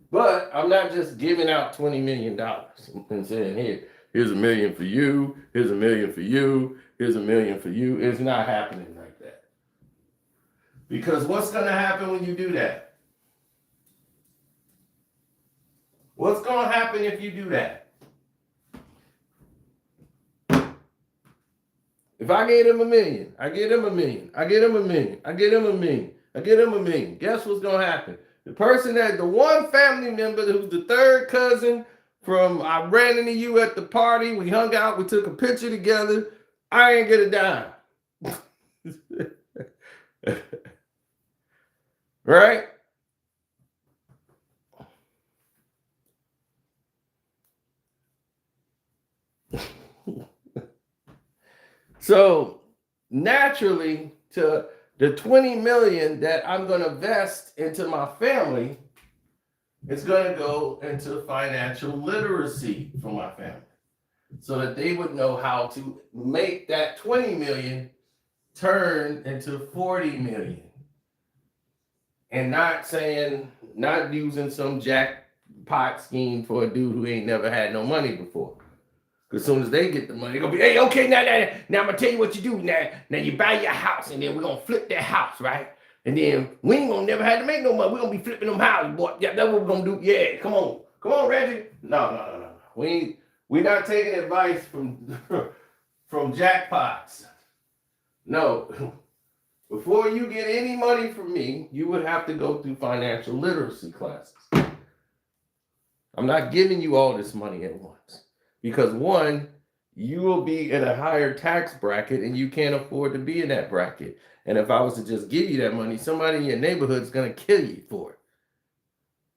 But I'm not just giving out $20 million and saying, here's $1 million for you, here's $1 million for you, here's $1 million for you. It's not happening like that. Because what's going to happen when you do that? What's going to happen if you do that? If I gave him $1 million, I get him $1 million, I get him $1 million, I get him $1 million, I get him $1 million. Guess what's going to happen? The one family member who's the third cousin from I ran into you at the party, we hung out, we took a picture together, I ain't get a dime. Right? So naturally, to the 20 million that I'm going to vest into my family, it's going to go into financial literacy for my family, so that they would know how to make that 20 million turn into 40 million. And not using some jackpot scheme for a dude who ain't never had no money before. Because as soon as they get the money, they're going to be, hey, okay, now I'm going to tell you what you do. Now you buy your house, and then we're going to flip that house, right? And then we ain't going to never have to make no money. We're going to be flipping them houses, boy. Yeah, that's what we're going to do. Yeah, come on, Reggie. No. We're not taking advice from jackpots. No. Before you get any money from me, you would have to go through financial literacy classes. I'm not giving you all this money at once. Because one, you will be in a higher tax bracket and you can't afford to be in that bracket. And if I was to just give you that money, somebody in your neighborhood is going to kill you for it.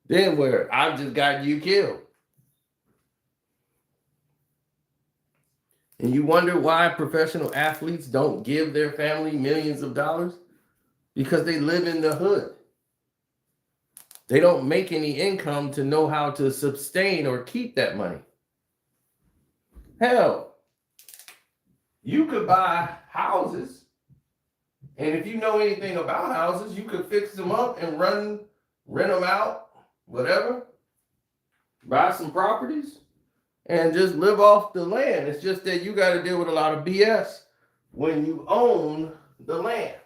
Then where I've just got you killed. And you wonder why professional athletes don't give their family millions of dollars? Because they live in the hood. They don't make any income to know how to sustain or keep that money. Hell, you could buy houses, and if you know anything about houses, you could fix them up and rent them out, whatever, buy some properties, and just live off the land. It's just that you got to deal with a lot of BS when you own the land.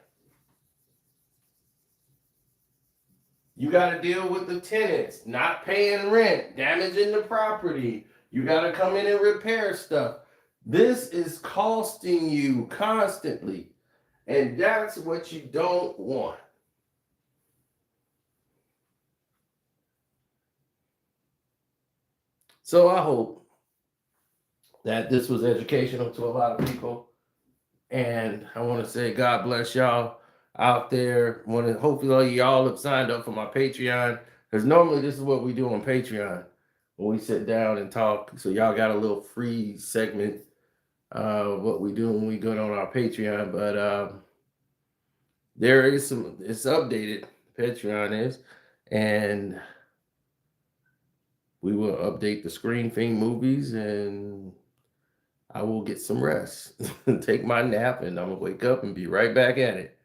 You got to deal with the tenants not paying rent, damaging the property. You got to come in and repair stuff. This is costing you constantly. And that's what you don't want. So I hope that this was educational to a lot of people. And I want to say God bless y'all out there. Hopefully y'all have signed up for my Patreon. Because normally this is what we do on Patreon when we sit down and talk. So y'all got a little free segment what we do when we go on our Patreon. But there is it's updated, Patreon is, and we will update the Screen Thing movies, and I will get some rest, take my nap, and I'm gonna wake up and be right back at it.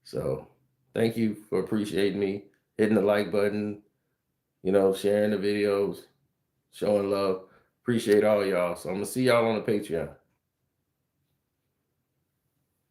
So thank you for appreciating me, hitting the like button, sharing the videos, showing love. Appreciate all y'all. So I'm gonna see y'all on the Patreon.